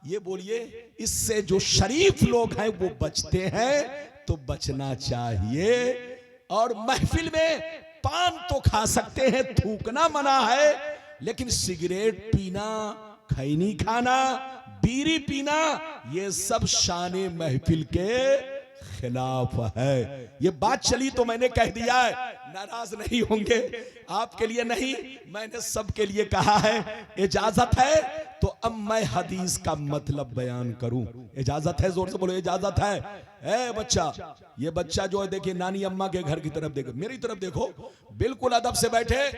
ये बोलिए, इससे जो शरीफ लोग हैं वो बचते हैं, तो बचना चाहिए। और महफिल में पान तो खा सकते हैं, थूकना मना है, लेकिन सिगरेट पीना, खैनी खाना, बीड़ी पीना, ये सब शान महफिल के खिलाफ है। ये बात चली तो मैंने कह दिया है, नाराज नहीं होंगे, आपके लिए नहीं, मैंने सबके लिए कहा है। इजाजत है तो अब मैं हदीस का मतलब बयान करूं। इजाजत है? जोर से बोलो, इजाजत है। ए बच्चा, ये बच्चा जो है देखिए नानी अम्मा के घर की तरफ देखो, मेरी तरफ देखो, बिल्कुल अदब से बैठे।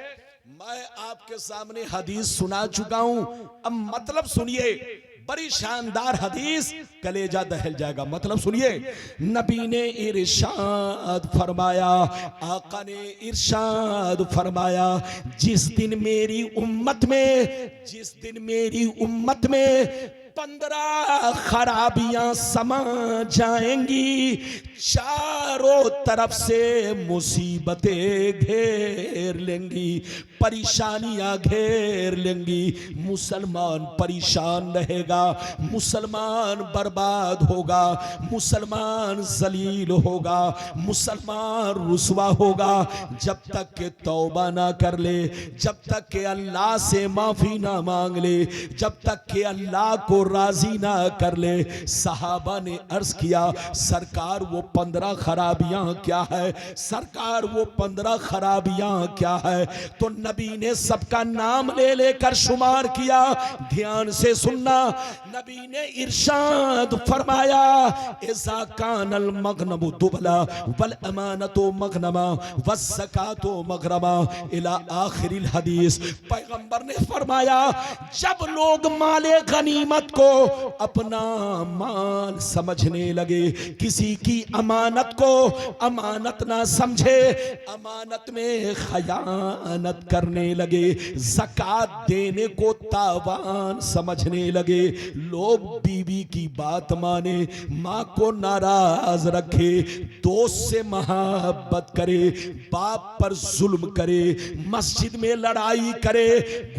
मैं आपके सामने हदीस सुना चुका हूं, अब मतलब सुनिए। बड़ी शानदार हदीस, कलेजा दहल जाएगा। मतलब सुनिए, नबी ने इरशाद फरमाया, आका ने इरशाद फरमाया, जिस दिन मेरी उम्मत में 15 खराबियां समा जाएंगी, चारों तरफ से मुसीबतें घेर लेंगी, परेशानियां घेर लेंगी, मुसलमान परेशान रहेगा, मुसलमान बर्बाद होगा, मुसलमान जलील होगा, मुसलमान रुसवा होगा, जब तक के तौबा ना कर ले, जब तक के अल्लाह से माफी ना मांग ले, जब तक के अल्लाह को राजी ना कर ले। सहाबा ने अर्ज किया, सरकार वो 15 खराबियां क्या है? सरकार वो 15 खराबियां क्या है? तो नबी ने सबका नाम ले लेकर शुमार किया। ध्यान से सुनना, नबी ने इरशाद फरमाया, इज़ा कानल मगनमु दुबला वल अमानतु मगनमा वज़्ज़कातु मगरमा इला आखिरिल हदीस। पैगंबर ने फरमाया, जब लोग माले गनीमत को अपना माल समझने लगे, किसी की अमानत को अमानत ना समझे, अमानत में खयानत करने लगे, ज़कात देने को तावान समझने लगे, लोग बीवी की बात माने, माँ को नाराज रखे, दोस्त से मोहब्बत करे, बाप पर जुल्म करे, मस्जिद में लड़ाई करे,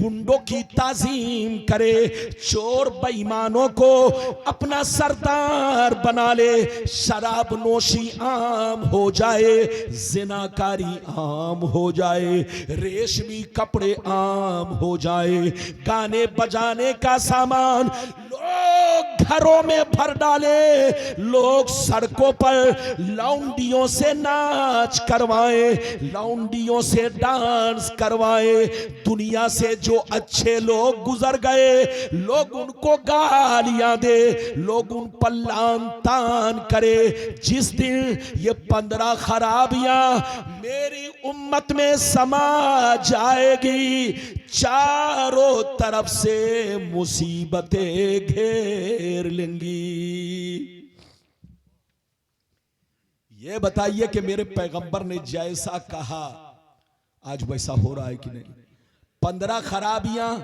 गुंडों की ताजीम करे, चोर बेईमानों को अपना सरदार बना ले, शराब नोशी आम हो जाए, जिनाकारी आम हो जाए, रेशमी कपड़े आम हो जाए, गाने बजाने का सामान लोग घरों में भर डाले, लोग सड़कों पर लौंडियों से नाच करवाए, लौंडियों से डांस करवाए, दुनिया से जो अच्छे लोग गुजर गए, लोग उनको गालियां दे, लोग उन पर लान तान करे। जिस दिन ये 15 खराबियां मेरी उम्मत में समा जाएगी, चारों तरफ से मुसीबतें घेर लेंगी। ये बताइए कि मेरे पैगंबर ने जैसा कहा आज वैसा हो रहा है कि नहीं? 15 खराबियां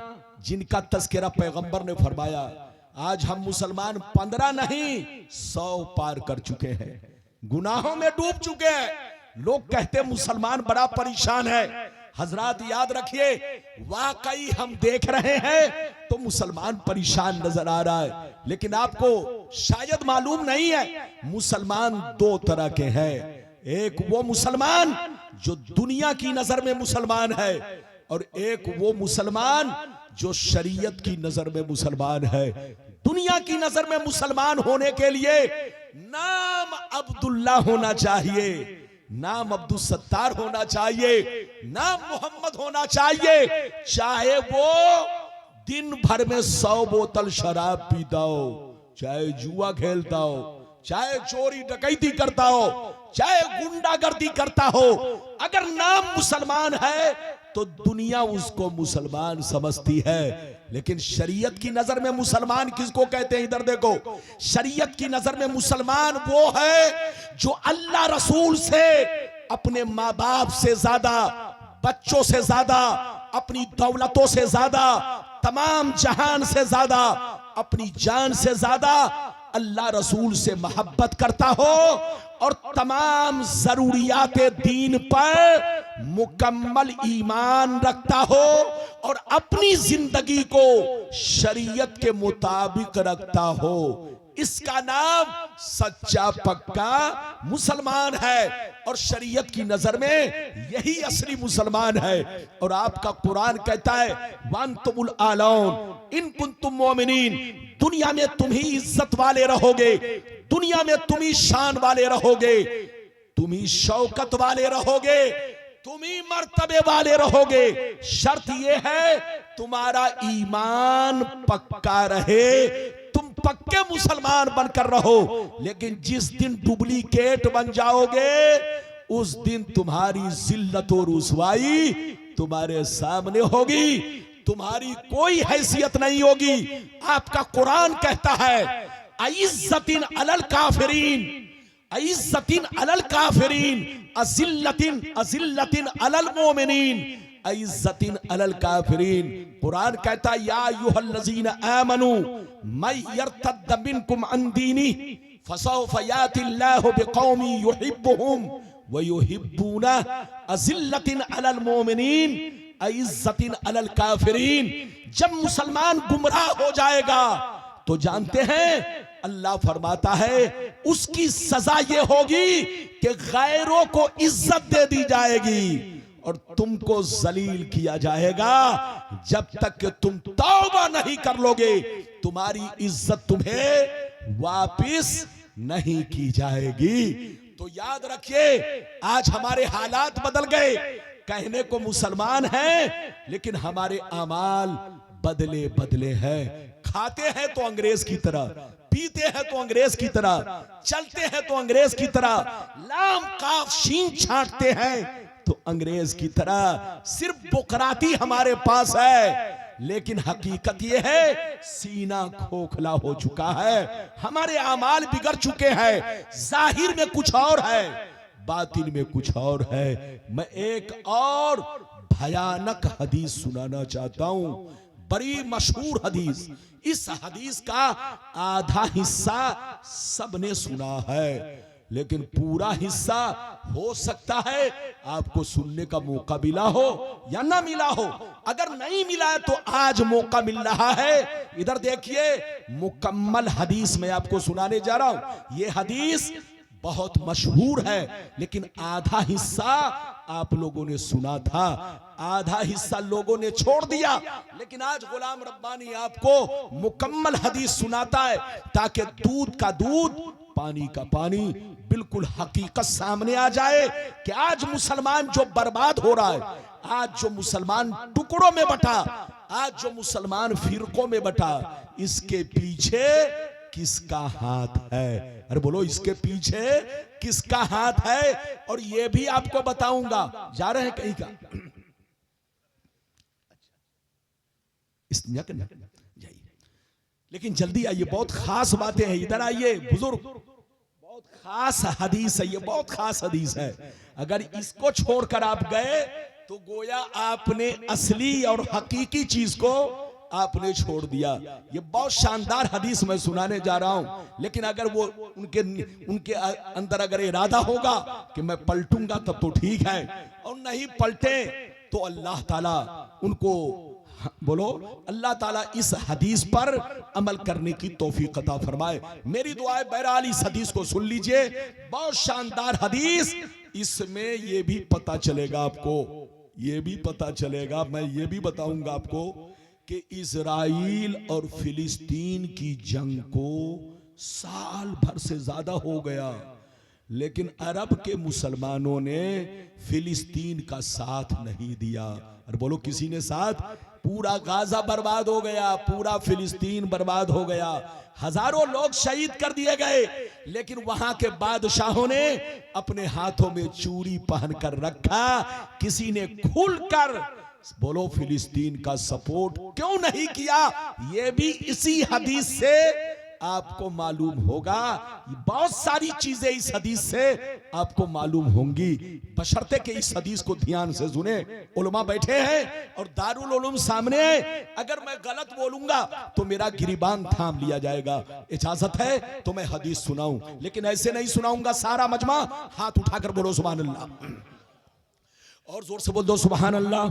जिनका तस्करा पैगंबर ने फरमाया, आज हम मुसलमान 15 नहीं 100 पार कर चुके हैं, गुनाहों में डूब चुके हैं। लोग कहते मुसलमान बड़ा परेशान है। हजरात याद रखिए, वाकई हम देख रहे हैं तो मुसलमान परेशान नजर आ रहा है, लेकिन आपको शायद मालूम नहीं है, मुसलमान 2 तरह के हैं। एक वो मुसलमान जो दुनिया की नजर में मुसलमान है, और एक वो मुसलमान जो शरीयत की नजर में मुसलमान है। दुनिया की नजर में मुसलमान होने के लिए नाम अब्दुल्ला होना चाहिए, नाम अब्दुल सत्तार होना चाहिए, नाम मोहम्मद होना चाहिए, चाहे वो दिन भर में 100 बोतल शराब पीता हो, चाहे जुआ खेलता हो, चाहे चोरी डकैती करता हो, चाहे गुंडागर्दी करता हो, अगर नाम मुसलमान है तो दुनिया उसको मुसलमान समझती है। लेकिन शरीयत की नजर में मुसलमान किसको कहते हैं? इधर देखो, शरीयत की नजर में मुसलमान वो है जो अल्लाह रसूल से, अपने माँ बाप से ज्यादा, बच्चों से ज्यादा, अपनी दौलतों से ज्यादा, तमाम जहान से ज्यादा, अपनी जान से ज्यादा अल्लाह रसूल से मोहब्बत करता हो और तमाम जरूरियात दीन पर मुकम्मल ईमान रखता हो और अपनी जिंदगी को शरीयत के मुताबिक रखता हो। इसका नाम सच्चा पक्का मुसलमान है और शरीयत की नजर में यही असली मुसलमान है। और आपका कुरान कहता है वांतुमुल आलौन इन कुंतुम मोमिनीन, दुनिया में तुम ही इज्जत वाले रहोगे, दुनिया में तुम ही शान वाले रहोगे, तुम ही शौकत वाले रहोगे, तुम ही मर्तबे वाले रहोगे। शर्त यह है तुम्हारा ईमान पक्का रहे, तुम पक्के मुसलमान बनकर रहो। लेकिन जिस दिन डुप्लीकेट बन जाओगे उस दिन तुम्हारी जिल्लत और रुसवाई तुम्हारे सामने होगी, तुम्हारी कोई हैसियत नहीं होगी। आपका कुरान कहता है अइज्जतिन अलल काफिरीन, अइज्जतिन अलल काफिरीन, अजिल्लतिन अलल मोमिनीन, अइज्जतिन अलल काफिरीन। कुरान कहता है या अय्युहल्लज़ीना आमनू मय यर्तद्द मिनकुम अन दीनी फसौफ यातिल्लाहु बिकौमी युहिब्बुहुम व युहिब्बूना अजिल्लतिन अलल मोमिनीन अइज्जतिन अलल काफिरीन। जब मुसलमान गुमराह हो जाएगा तो जानते हैं अल्लाह फरमाता है उसकी सजा ये होगी कि गैरों को इज्जत दे दी जाएगी और तुमको जलील किया जाएगा। जब तक कि तुम तौबा नहीं कर लोगे तुम्हारी इज्जत तुम्हें वापिस नहीं की जाएगी। तो याद रखिए आज हमारे हालात बदल गए, कहने को मुसलमान हैं लेकिन हमारे अमाल बदले बदले हैं। खाते हैं तो अंग्रेज की तरह, पीते हैं तो अंग्रेज की तरह, चलते हैं तो अंग्रेज की तरह, लाम काफ शीन छांटते हैं तो अंग्रेज की तरह। सिर्फ बुकराती हमारे पास है लेकिन हकीकत यह है सीना खोखला हो चुका है, हमारे अमाल बिगड़ चुके हैं। जाहिर में कुछ और है, बातिन में कुछ और है। मैं एक और भयानक हदीस सुनाना चाहता हूं, बड़ी मशहूर हदीस। इस हदीस का आधा हिस्सा सबने सुना है लेकिन पूरा हिस्सा हो सकता है आपको सुनने का मौका मिला हो या ना मिला हो। अगर नहीं मिला है तो आज मौका मिल रहा है। इधर देखिए मुकम्मल हदीस मैं आपको सुनाने जा रहा हूं। यह हदीस बहुत मशहूर है लेकिन आधा हिस्सा आप लोगों ने सुना था, आधा हिस्सा लोगों ने छोड़ दिया। लेकिन आज गुलाम रब्बानी आपको मुकम्मल हदीस सुनाता है ताकि दूध का दूध पानी का पानी बिल्कुल हकीकत सामने आ जाए कि आज मुसलमान जो बर्बाद हो रहा है, आज जो मुसलमान टुकड़ों में बटा, आज जो मुसलमान फिरकों में बटा, इसके पीछे किसका हाथ है? अरे बोलो इसके पीछे किसका हाथ है? और ये भी आपको बताऊंगा। जा रहे हैं कहीं का जाइए लेकिन जल्दी आइए, बहुत खास बातें हैं। इधर आइए बुजुर्ग, बहुत खास हदीस है, ये बहुत खास हदीस है। अगर इसको छोड़कर आप गए तो गोया आपने असली और हकीकी चीज को आपने छोड़ दिया। ये बहुत शानदार हदीस मैं सुनाने जा रहा हूं लेकिन अगर वो उनके अंदर अगर इरादा होगा कि मैं पलटूंगा तब तो ठीक है, और नहीं पलटे तो अल्लाह ताला उनको, बोलो अल्लाह ताला इस हदीस पर अमल करने की तौफीक अता फरमाए। मेरी दुआ है बहरहाल इस हदीस को सुन लीजिए, बहुत शानदार हदीस। इसमें ये भी पता चलेगा आपको, ये भी पता चलेगा, मैं ये भी बताऊंगा आपको कि इजराइल और फिलिस्तीन की जंग को साल भर से ज्यादा हो गया लेकिन अरब के मुसलमानों ने फिलिस्तीन का साथ नहीं दिया। और बोलो किसी ने साथ? पूरा गाजा बर्बाद हो गया, पूरा फिलिस्तीन बर्बाद हो गया, हजारों लोग शहीद कर दिए गए। लेकिन वहां के बादशाहों ने अपने हाथों में चूड़ी पहनकर रखा, किसी ने खुलकर बोलो फिलिस्तीन का सपोर्ट क्यों नहीं किया? यह भी इसी हदीस से आपको मालूम होगा। बहुत सारी चीजें इस हदीस से आपको मालूम होंगी, बशर्ते कि इस हदीस को ध्यान से सुने। उलमा बैठे हैं और दारुल उलूम सामने है, अगर मैं गलत बोलूंगा तो मेरा गिरीबान थाम लिया जाएगा। इजाजत है तो मैं हदीस सुनाऊं, लेकिन ऐसे नहीं सुनाऊंगा सारा मजमा हाथ उठाकर बोलो सुभान अल्लाह। और जोर से बोल दो सुभान अल्लाह,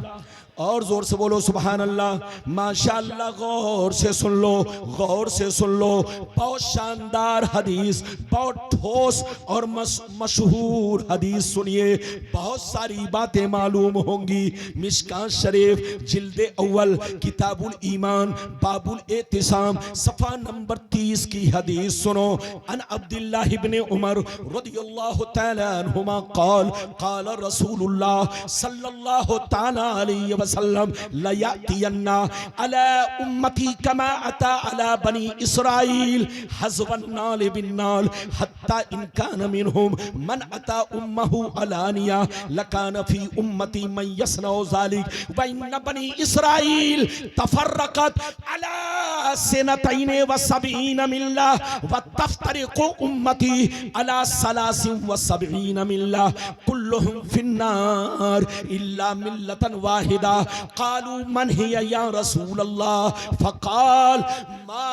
और जोर से बोलो सुभान अल्लाह। माशाअल्लाह, गौर से सुन लो, गौर से सुन लो। बहुत शानदार हदीस, बहुत ठोस और मशहूर हदीस सुनिए, बहुत सारी बातें मालूम होंगी। मिशकात शरीफ जिल्द अव्वल किताबुल ईमान बाबुल एतिसाम सफ़ा नंबर 30 की हदीस सुनो। अन अब्दुल्लाह इब्न उमर रदियल्लाहु तआला अन्हुमा क़ाल क़ाल रसूलुल्लाह सल्लल्लाहु तआला अलैहि वसल्लम ला यातियन्ना अला उम्मती कमा अता अला बनी इस्राइल हज़वन नाल बिन नाल हत्ता इन कान मिनहुम मन अता उम्महु अलानिया लकान फी उम्मती मन यसनउ ज़ालिक व इन बनी इस्राइल तफर्रकत अला सनतैन व सबईन मिल्ला व तफ्तरिकु उम्मती अला सलासिन व सबईन मिल्ला कुल्लुहुम फिन्नार इल्ला मिल्लतन वाहिदा। क़ालू मन हिया या रसूल अल्लाह, फ़क़ाल मा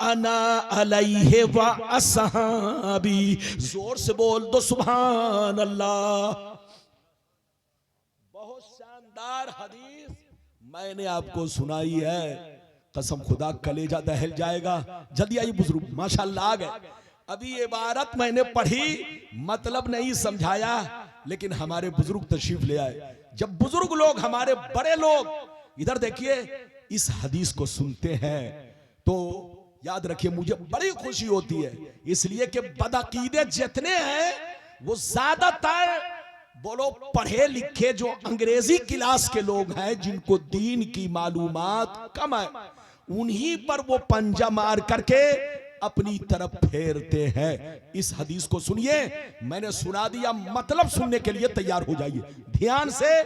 अना अलैहि व अस्हाबी। जोर से बोल दो सुभान अल्लाह। बहुत शानदार हदीस मैंने आपको सुनाई है, कसम खुदा कलेजा दहल जाएगा। जल्दी आइए बुजुर्ग, माशाअल्लाह आ गए। अभी ये इबारत मैंने पढ़ी, मतलब नहीं समझाया, लेकिन हमारे बुजुर्ग तशरीफ ले आए। जब बुजुर्ग लोग, हमारे बड़े लोग, इधर देखिए, इस हदीस को सुनते हैं तो याद रखिए मुझे बड़ी खुशी होती है, इसलिए कि बदअकीदे जितने हैं वो ज्यादातर बोलो पढ़े लिखे जो अंग्रेजी क्लास के लोग हैं, जिनको दीन की मालूमात कम है, उन्हीं पर वो पंजा मार करके अपनी तरफ फेरते हैं। इस हदीस को सुनिए, मैंने सुना दिया, मतलब सुनने के लिए तैयार हो जाइए। ध्यान से,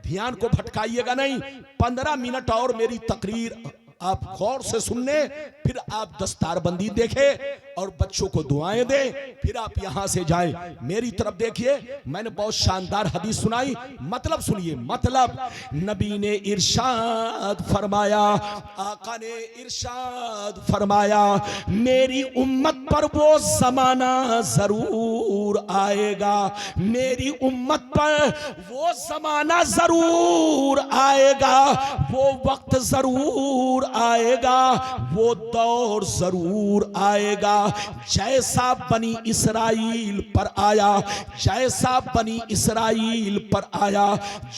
ध्यान को भटकाइएगा नहीं। 15 मिनट और मेरी तकरीर आप गौर से सुनने, फिर आप दस्तारबंदी देखें और बच्चों को दुआएं दें, फिर आप यहां से जाएं। मेरी तरफ देखिए, मैंने बहुत शानदार हदीस सुनाई, मतलब सुनिए। मतलब नबी ने इरशाद फरमाया, आका ने इरशाद फरमाया, मेरी उम्मत पर वो जमाना जरूर आएगा, मेरी उम्मत पर वो जमाना जरूर आएगा, वो वक्त जरूर आएगा, वो दौर जरूर आएगा, जैसा बनी इसराइल पर आया, जैसा बनी इसराइल पर आया,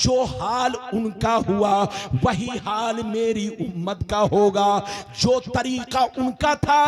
जो हाल उनका हुआ वही हाल मेरी उम्मत का होगा, जो तरीका उनका था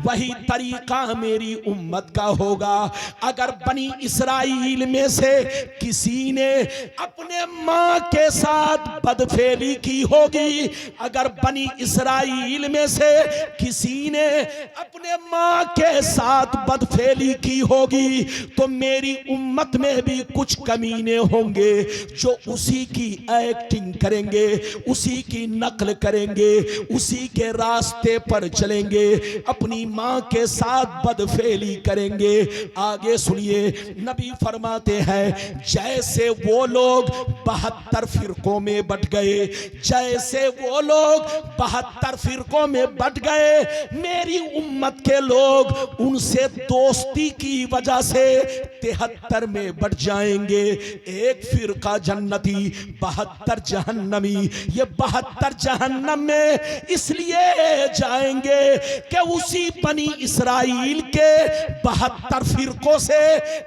वही तरीका मेरी उम्मत का होगा। अगर बनी इसराइल में से किसी ने अपने मां के साथ बदफेली की होगी, अगर बनी इसराइल में से किसी ने अपने मां के साथ बदफेली की होगी, तो मेरी उम्मत में भी कुछ कमीने होंगे जो उसी की एक्टिंग करेंगे, उसी की नकल करेंगे, उसी के रास्ते पर चलेंगे, अपनी मां के साथ बदफेली करेंगे। आगे सुनिए, नबी फरमाते हैं, जैसे वो लोग 72 फिरकों में बट गए, जैसे वो लोग 72 फिरकों में बट गए, मेरी उम्मत के लोग उनसे दोस्ती की वजह से 73 में बट जाएंगे। एक फिरका जन्नती, 72 जहन्नमी। ये 72 जहन्नम में इसलिए जाएंगे कि उसी बनी इसराइल के 72 फिरकों से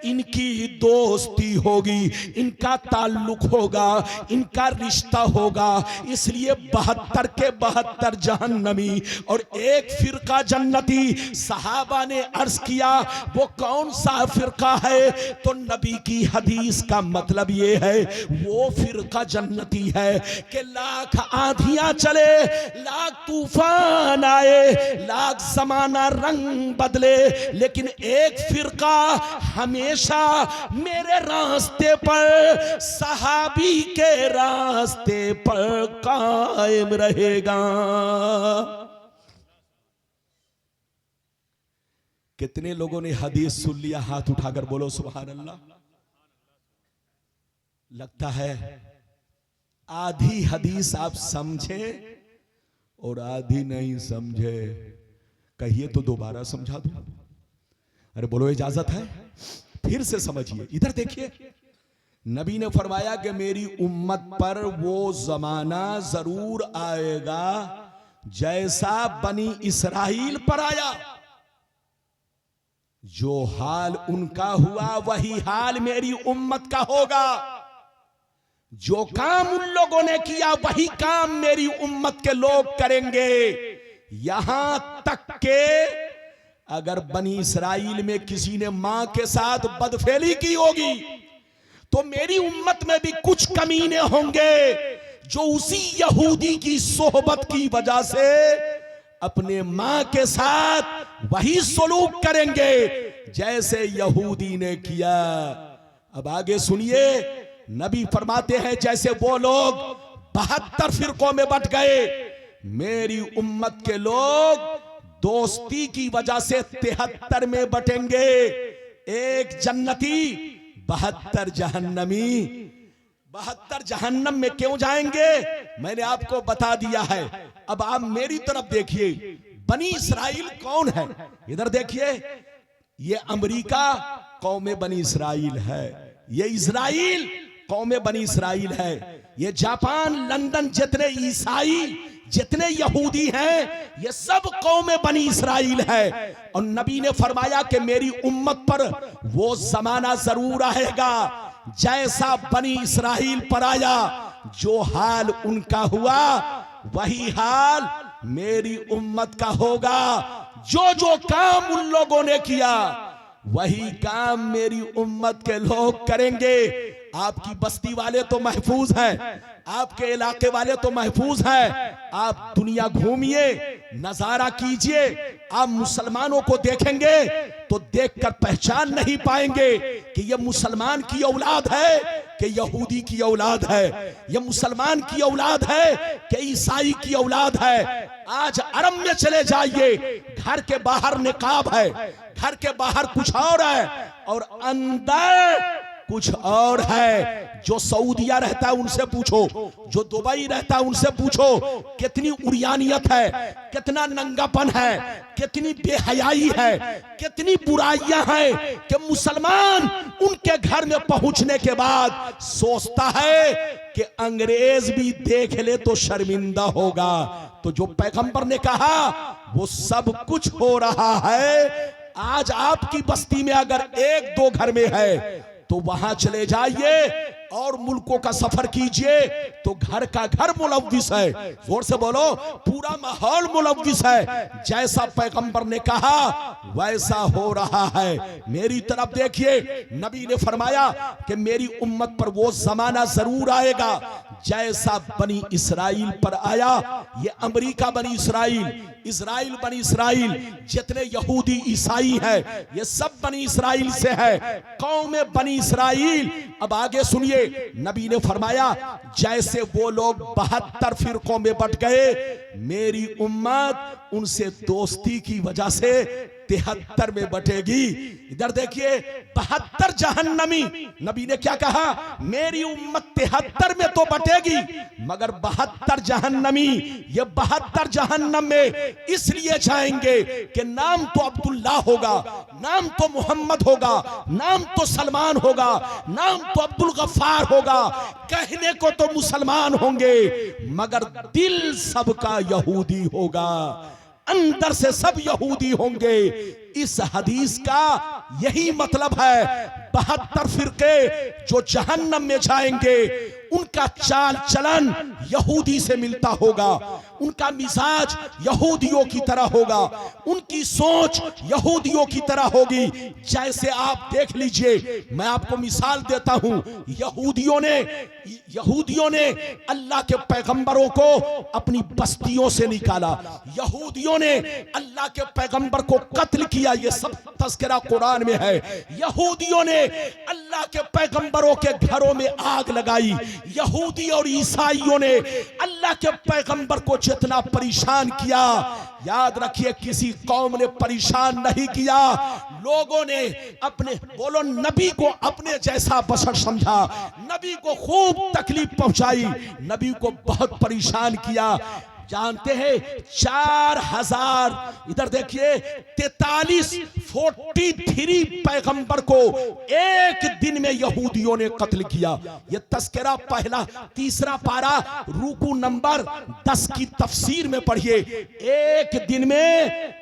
इनकी दोस्ती होगी, इनका ताल्लुक होगा, इनका रिश्ता होगा, इसलिए 72 के 72 जहन्नमी और एक फिरका जन्नती। सहाबा ने अर्ज किया, वो कौन सा फिरका है? तो नबी की हदीस का मतलब ये है, वो फिरका जन्नती है कि लाख आंधियां चले, लाख तूफान आए, लाख जमाना रंग बदले, लेकिन एक फिरका हमेशा मेरे रास्ते पर, सहाबी के रास्ते पर कायम रहेगा। कितने लोगों ने हदीस सुन लिया? हाथ उठाकर बोलो सुभान अल्लाह। लगता है आधी हदीस आप समझे और आधी नहीं समझे। कहिए तो दोबारा समझा दूं। अरे बोलो, इजाजत है? फिर से समझिए। इधर देखिए, नबी ने फरमाया कि मेरी उम्मत पर वो जमाना जरूर आएगा जैसा बनी इसराइल पर आया। जो हाल उनका हुआ वही हाल मेरी उम्मत का होगा। जो काम उन लोगों ने किया वही काम मेरी उम्मत के लोग करेंगे। यहां तक के अगर बनी इसराइल में किसी ने मां के साथ बदफेली की होगी तो मेरी उम्मत में भी कुछ कमीने होंगे जो उसी यहूदी की सोहबत की वजह से अपने मां के साथ वही सलूक करेंगे जैसे यहूदी ने किया। अब आगे सुनिए, नबी फरमाते हैं जैसे वो लोग 72 फिरकों में बट गए, मेरी उम्मत के लोग दोस्ती की वजह से 73 में बटेंगे। एक जन्नती 72 जहन्नमी। 72 जहन्नम में क्यों जाएंगे मैंने आपको बता दिया है। अब आप मेरी तरफ देखिए, बनी इसराइल कौन है? इधर देखिए, ये अमेरिका कौम बनी इसराइल है, ये इजराइल कौम बनी इसराइल है, ये जापान, लंदन, जितने ईसाई, जितने यहूदी हैं, ये सब कौम बनी इसराइल है। और नबी ने फरमाया कि मेरी उम्मत पर वो जमाना जरूर आएगा जैसा बनी इसराइल पर आया। जो हाल उनका हुआ वही हाल मेरी उम्मत का होगा। जो जो काम उन लोगों ने किया वही काम मेरी उम्मत के लोग करेंगे। आपकी बस्ती वाले तो महफूज हैं, आपके इलाके वाले तो महफूज हैं। आप दुनिया घूमिए, नजारा कीजिए, आप मुसलमानों को देखेंगे तो देखकर पहचान नहीं पाएंगे कि ये मुसलमान की औलाद है कि यहूदी की औलाद है, ये मुसलमान की औलाद है कि ईसाई की औलाद है। आज अरब में चले जाइए, घर के बाहर निकाब है, घर के बाहर कुछ और है और अंदर कुछ और है। जो सऊदिया रहता है उनसे पूछो, जो दुबई रहता है उनसे पूछो, कितनी उरियानियत है, कितना नंगापन है, कितनी बेहयाई है, कितनी बुराइयां हैं कि मुसलमान उनके घर में पहुंचने के बाद सोचता है कि अंग्रेज भी देख ले तो शर्मिंदा होगा। तो जो पैगंबर ने कहा वो सब कुछ हो रहा है। आज आपकी बस्ती में अगर एक दो घर में है तो वहां चले जाइए और मुल्कों का सफर कीजिए तो घर का घर मुलव्विस है। जोर से बोलो, पूरा माहौल मुलव्विस है। जैसा पैगंबर ने कहा वैसा हो रहा है। मेरी तरफ देखिए, नबी ने फरमाया कि मेरी उम्मत पर वो जमाना जरूर आएगा जैसा बनी इसराइल पर आया। ये अमेरिका बनी इसराइल, इजराइल बनी इसराइल, जितने यहूदी ईसाई हैं ये सब बनी इसराइल से है, कौम बनी इसराइल। अब आगे सुनिए, नबी ने फरमाया जैसे वो लोग 72 फिरकों में बट गए, मेरी उम्मत उनसे दोस्ती की वजह से 73 में बटेगी। इधर देखिए, 72 जहन्नमी। नबी ने क्या कहा? मेरी उम्मत 73 में तो बटेगी मगर 72 जहन्नमी। ये 72 जहन्नम में इसलिए जाएंगे कि नाम तो अब्दुल्ला होगा, नाम तो मोहम्मद होगा, नाम तो सलमान होगा, नाम तो अब्दुल गफ्फार होगा, कहने को तो मुसलमान होंगे मगर दिल सबका यहूदी होगा, अंदर से सब यहूदी होंगे। इस हदीस का यही मतलब है। 72 फिरके जो जहन्नम में जाएंगे उनका चाल चलन यहूदी से मिलता होगा, उनका मिजाज यहूदियों की तरह होगा, उनकी सोच यहूदियों की तरह होगी। जैसे आप देख लीजिए, मैं आपको मिसाल देता हूं, यहूदियों ने अल्लाह के पैगंबरों को अपनी बस्तियों से निकाला, यहूदियों ने अल्लाह के पैगंबर को कत्ल किया, ये सब तज़किरा कुरान में है। यहूदियों ने अल्लाह के पैगंबरों के घरों में आग लगाई, यहूदी और ईसाइयों ने अल्लाह के पैगंबर को जितना परेशान किया, याद रखिए किसी कौम ने परेशान नहीं किया। लोगों ने अपने, बोलो, नबी को अपने जैसा बशर समझा, नबी को खूब तकलीफ पहुंचाई, नबी को बहुत परेशान किया। जानते हैं 4000, इधर देखिए 43 पैगंबर को एक दिन में यहूदियों ने कत्ल किया। यह तस्करा पहला 3 पारा रुकू नंबर 10 की तफसीर में पढ़िए। एक दिन में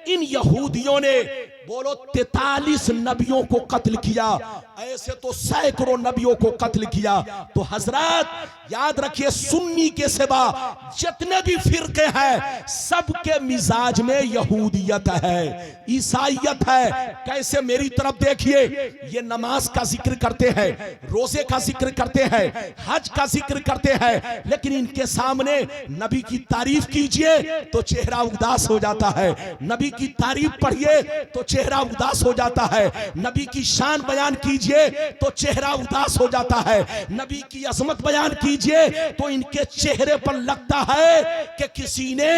इन यहूदियों ने बोलो 43 नबियों को कत्ल किया। ऐसे तो सैकड़ों नबियों को कत्ल किया। तो हजरत याद रखिए, सुन्नी के सिवा जितने भी फिरके हैं सबके मिजाज में यहूदियत है, ईसाइयत है। कैसे? मेरी तरफ देखिए, ये नमाज का जिक्र करते हैं, रोजे का जिक्र करते हैं, हज का जिक्र करते हैं, लेकिन इनके सामने नबी की तारीफ कीजिए तो चेहरा उदास हो जाता है। नबी की तारीफ पढ़िए तो चेहरा उदास हो जाता है। नबी की शान बयान कीजिए तो चेहरा उदास हो जाता है। नबी की अजमत बयान कीजिए तो इनके चेहरे पर लगता है कि किसी ने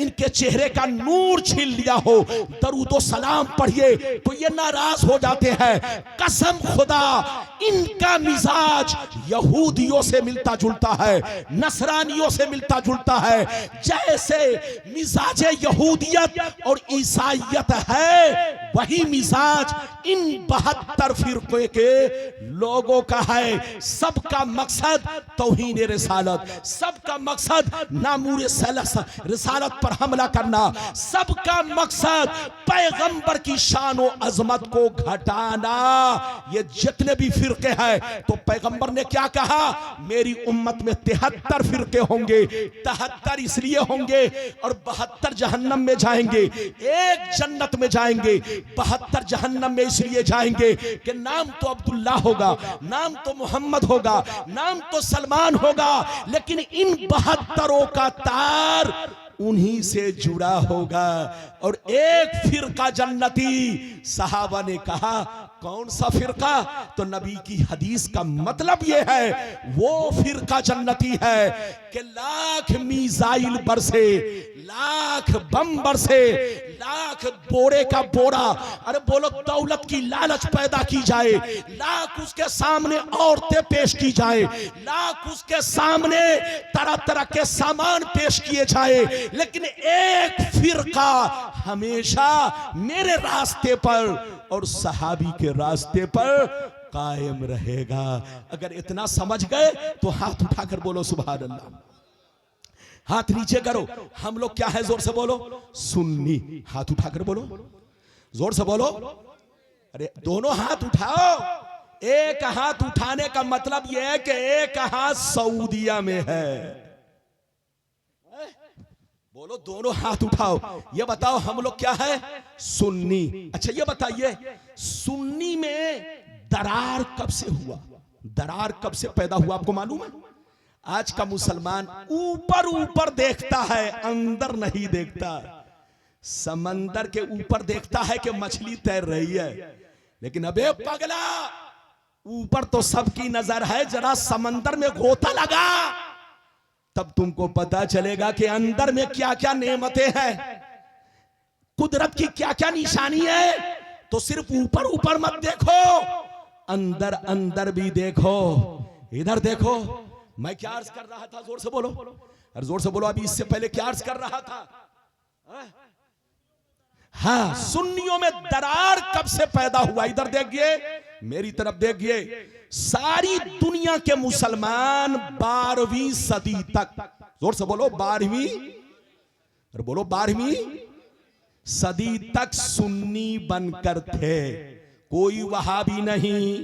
इनके चेहरे का नूर छीन लिया हो। दरूद व सलाम पढ़िए तो ये नाराज हो जाते हैं। कसम खुदा, इनका मिजाज यहूदियों से मिलता जुलता है, नसरानियों से मिलता जुलता है। जैसे मिजाज यहूदियत और ईसाइयत है, वही मिजाज इन 72 फिरके के लोगों का है। सबका मकसद तौहीन रिसालत, सबका मकसद नामूर रिसालत पर हमला करना, सबका मकसद पैगंबर की शान और अजमत को घटाना। ये जितने भी फिरके हैं, तो पैगंबर ने क्या कहा? मेरी उम्मत में 73 फिरके होंगे। 73 इसलिए होंगे और 72 जहन्नम में जाएंगे, एक जन्नत में जाएंगे। 72 जहन्नम में इसलिए जाएंगे कि नाम तो अब्दुल्ला होगा, नाम तो मोहम्मद होगा, नाम तो सलमान होगा, लेकिन इन 72 का तार उन्हीं से जुड़ा होगा। और एक फिरका जन्नती। सहाबा ने कहा, कौन सा फिरका? तो नबी की हदीस का मतलब यह है, वो फिरका जन्नती है कि लाख मीज़ाइल बरसे, लाख बम बरसे, लाख बोरे का बोरा, अरे बोलो दौलत की लालच पैदा की जाए, लाख उसके सामने औरतें पेश की जाए, लाख उसके सामने तरह तरह के सामान पेश किए जाए, लेकिन एक फिरका हमेशा मेरे रास्ते पर और सहाबी के रास्ते पर कायम रहेगा। अगर इतना समझ गए तो हाथ उठाकर बोलो सुभान अल्लाह। हाथ नीचे करो। हम लोग क्या है? जोर से बोलो, सुन्नी। हाथ उठाकर बोलो, जोर से बोलो। अरे दोनों हाथ उठाओ। एक हाथ उठाने का मतलब यह है कि एक हाथ सऊदिया में है। बोलो, दोनों हाथ उठाओ। ये बताओ हम लोग क्या है? सुन्नी। अच्छा ये बताइए, सुन्नी में दरार कब से हुआ? दरार कब से पैदा हुआ आपको मालूम है? आज का मुसलमान ऊपर ऊपर देखता है, अंदर नहीं देखता। समंदर के ऊपर देखता है कि मछली तैर रही है, लेकिन अबे पगला, ऊपर तो सबकी नजर है, जरा समंदर में गोता लगा, तब तुमको पता चलेगा कि अंदर में क्या क्या नेमतें हैं, कुदरत की क्या क्या निशानी है। तो सिर्फ ऊपर ऊपर मत देखो, अंदर अंदर भी देखो। इधर देखो, मैं क्या अर्ज कर रहा था? जोर से बोलो, और जोर से बोलो। अभी इससे पहले क्या अर्ज कर रहा था? हाँ, सुन्नियों में दरार कब से पैदा हुआ? इधर देखिए, मेरी तरफ देखिए। सारी दुनिया के मुसलमान 12वीं सदी तक, जोर से बोलो 12वीं, और बोलो 12वीं सदी तक सुन्नी बनकर थे। कोई वहाबी नहीं,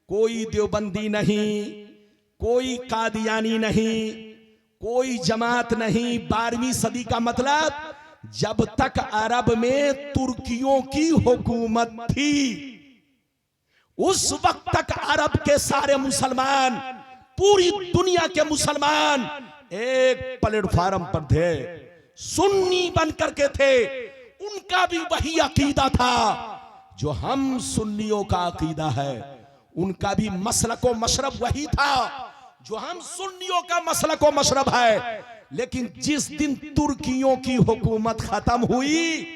कोई देवबंदी नहीं, कोई कादियानी नहीं, कोई जमात नहीं। 12वीं सदी का मतलब जब तक अरब में तुर्कियों की हुकूमत थी, उस वक्त तक अरब के सारे मुसलमान, पूरी दुनिया के मुसलमान एक प्लेटफार्म पर थे, सुन्नी बनकर के थे। उनका भी वही अकीदा था जो हम सुन्नियों का अकीदा है। उनका भी मसलक व मशरब वही था जो हम सुन्नियों का मसलक व मशरब है। लेकिन जिस दिन तुर्कियों की हुकूमत खत्म हुई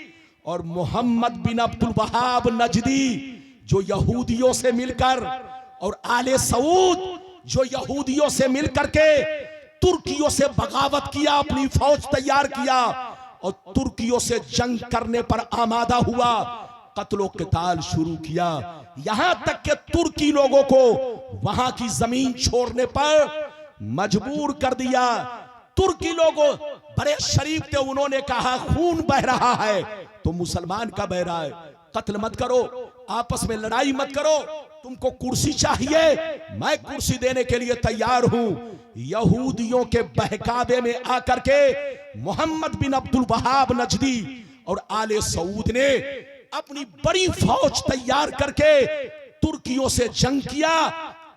और मोहम्मद बिन अब्दुल वहाब नजदी, जो यहूदियों से मिलकर, और आले सऊद जो यहूदियों से मिलकर के तुर्कियों से बगावत किया, अपनी फौज तैयार किया और तुर्कियों से जंग करने पर आमादा हुआ, कत्लो क़िताल शुरू किया। यहां तक कि तुर्की लोगों को वहां की जमीन छोड़ने पर मजबूर कर दिया। तुर्की लोगों बड़े शरीफ थे, उन्होंने कहा खून बह रहा है तो मुसलमान का बह रहा है, कत्ल मत करो, आपस में लड़ाई मत करो, तुमको कुर्सी चाहिए, मैं कुर्सी देने के लिए तैयार हूं। यहूदियों के बहकावे में आकर के मोहम्मद बिन अब्दुल वहाब नजदी और आले सऊद ने अपनी बड़ी फौज तैयार करके तुर्कियों से जंग किया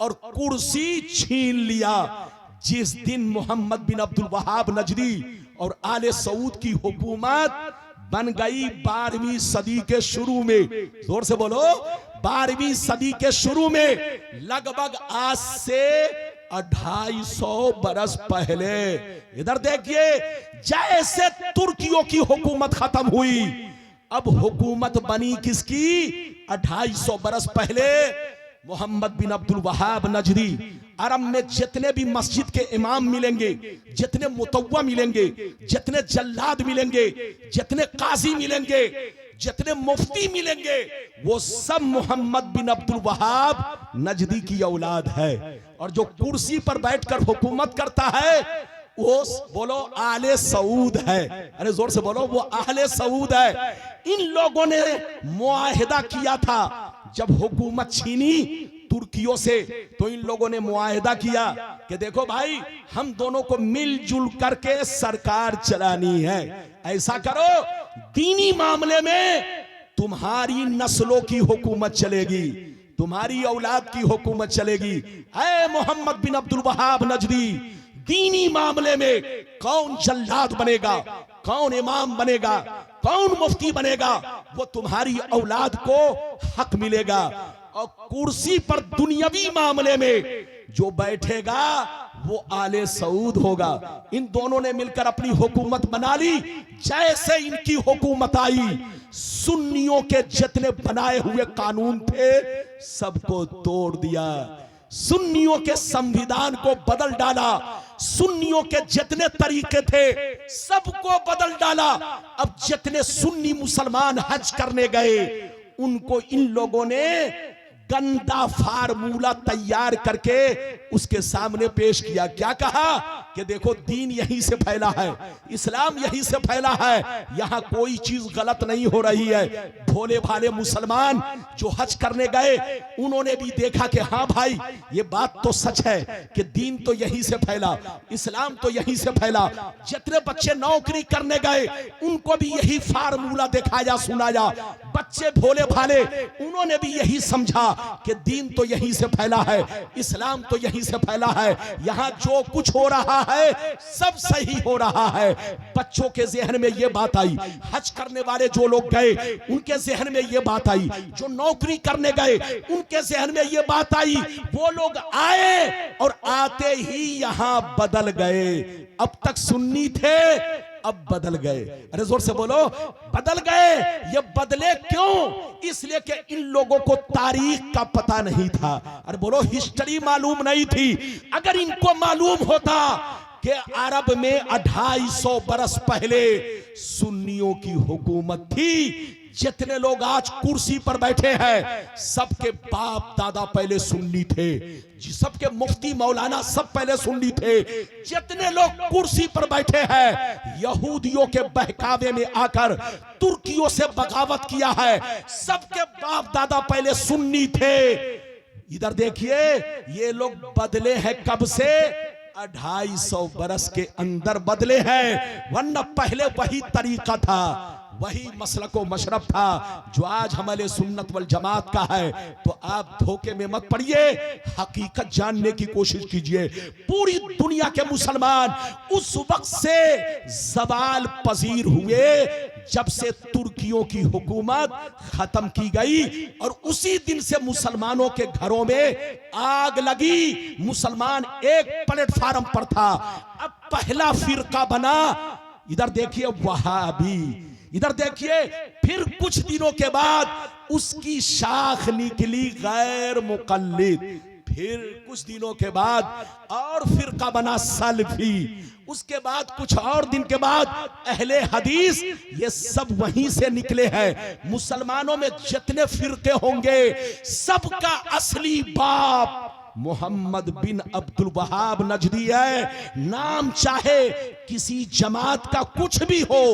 और कुर्सी छीन लिया। जिस दिन मोहम्मद बिन अब्दुल वहाब नजदी और आले सऊद की हुकूमत बन गई 12वीं सदी के शुरू में, जोर से बोलो, 12वीं सदी के शुरू में, लगभग आज से 250 बरस पहले। इधर देखिए, जैसे तुर्कियों की हुकूमत खत्म हुई, अब हुकूमत बनी किसकी? 250 बरस पहले मोहम्मद बिन अब्दुल वहाब नजदी। अरब में जितने भी मस्जिद के इमाम मिलेंगे, जितने मुतव्वा मिलेंगे, जितने जल्लाद मिलेंगे, जितने काजी मिलेंगे, जितने मुफ्ती मिलेंगे, वो सब मोहम्मद बिन अब्दुल वहाब नजदी की औलाद है। और जो कुर्सी पर बैठकर हुकूमत करता है वो बोलो आले सऊद है। अरे जोर से बोलो, वो आले सऊद है। इन लोगों ने मुआहिदा किया था जब हुकूमत छीनी तुर्कियों से, तो इन लोगों ने मुआहिदा किया कि देखो भाई, हम दोनों को मिलजुल करके सरकार चलानी है। ऐसा करो, दीनी मामले में तुम्हारी नस्लों की हुकूमत चलेगी, तुम्हारी औलाद की हुकूमत चलेगी। ऐ मोहम्मद बिन अब्दुल वहाब नजदी, दीनी मामले में कौन जल्लाद बनेगा, कौन इमाम बनेगा, कौन मुफ्ती बनेगा, वो तुम्हारी औलाद को हक मिलेगा। और कुर्सी पर दुनियावी मामले में जो बैठेगा वो आले सऊद होगा। इन दोनों ने मिलकर अपनी हुकूमत बना ली। जैसे इनकी हुकूमत आई, सुन्नियों के जितने बनाए हुए कानून थे सबको तोड़ दिया, सुन्नियों के संविधान को बदल डाला, सुन्नियों के जितने तरीके थे सबको बदल डाला। अब जितने सुन्नी मुसलमान हज करने गए उनको इन लोगों ने गंदा फार्मूला तैयार करके उसके सामने पेश किया। क्या कहा कि देखो, दीन यहीं से फैला है, इस्लाम यहीं से फैला है, यहां कोई चीज गलत नहीं हो रही है। भोले भाले मुसलमान जो हज करने गए उन्होंने भी देखा कि हाँ भाई, ये बात तो सच है कि दीन तो यहीं से फैला, इस्लाम तो यहीं से फैला। जितने बच्चे नौकरी करने गए उनको भी यही फार्मूला दिखाया सुनाया। बच्चे भोले भाले उन्होंने भी यही समझा कि दीन तो यहीं से फैला है, इस्लाम तो यहीं से फैला है, यहां जो कुछ हो रहा है सब सही हो रहा है। बच्चों के जहन में यह बात आई, हज करने वाले जो लोग गए उनके जहन में यह बात आई, जो नौकरी करने गए उनके जहन में यह बात आई। वो लोग आए और आते ही यहां बदल गए। अब तक सुन्नी थे, अब बदल गए। अरे जोर से बोलो, बदल गए। ये बदले क्यों? इसलिए कि इन लोगों को तारीख का पता नहीं था। अरे बोलो, हिस्ट्री मालूम नहीं थी। अगर इनको मालूम होता कि अरब में 250 बरस पहले सुन्नियों की हुकूमत थी, जितने लोग आज कुर्सी पर बैठे हैं सबके बाप दादा पहले सुन्नी थे, सबके मुफ्ती मौलाना सब पहले सुन्नी थे। जितने लोग कुर्सी पर बैठे हैं यहूदियों के बहकावे में आकर तुर्कियों से बगावत किया है, सबके बाप दादा पहले सुन्नी थे। इधर देखिए, ये लोग बदले हैं कब से? 250 बरस के अंदर बदले हैं, वरना पहले वही तरीका था, वही मसलको मशरब था जो आज हमारे सुन्नत वल जमात का है। तो आप धोखे में मत पड़िए, हकीकत जानने की कोशिश कीजिए। पूरी दुनिया के मुसलमान उस वक्त से ज़वाल पजीर हुए जब से तुर्कियों की हुकूमत खत्म की गई, और उसी दिन से मुसलमानों के घरों में आग लगी। मुसलमान एक प्लेटफार्म पर था, अब पहला फिरका बना। इधर देखिए वहाबी, इधर देखिए फिर कुछ दिनों के बाद उसकी शाख निकली गैर मुकल्लिद, फिर कुछ दिनों के बाद और फिरका बना सलफी, उसके बाद कुछ और दिन के बाद अहले हदीस, ये सब वहीं से निकले हैं। मुसलमानों में जितने फिरके होंगे सबका असली बाप मोहम्मद बिन अब्दुल वहाब नजदी है। नाम चाहे किसी जमात का कुछ भी हो,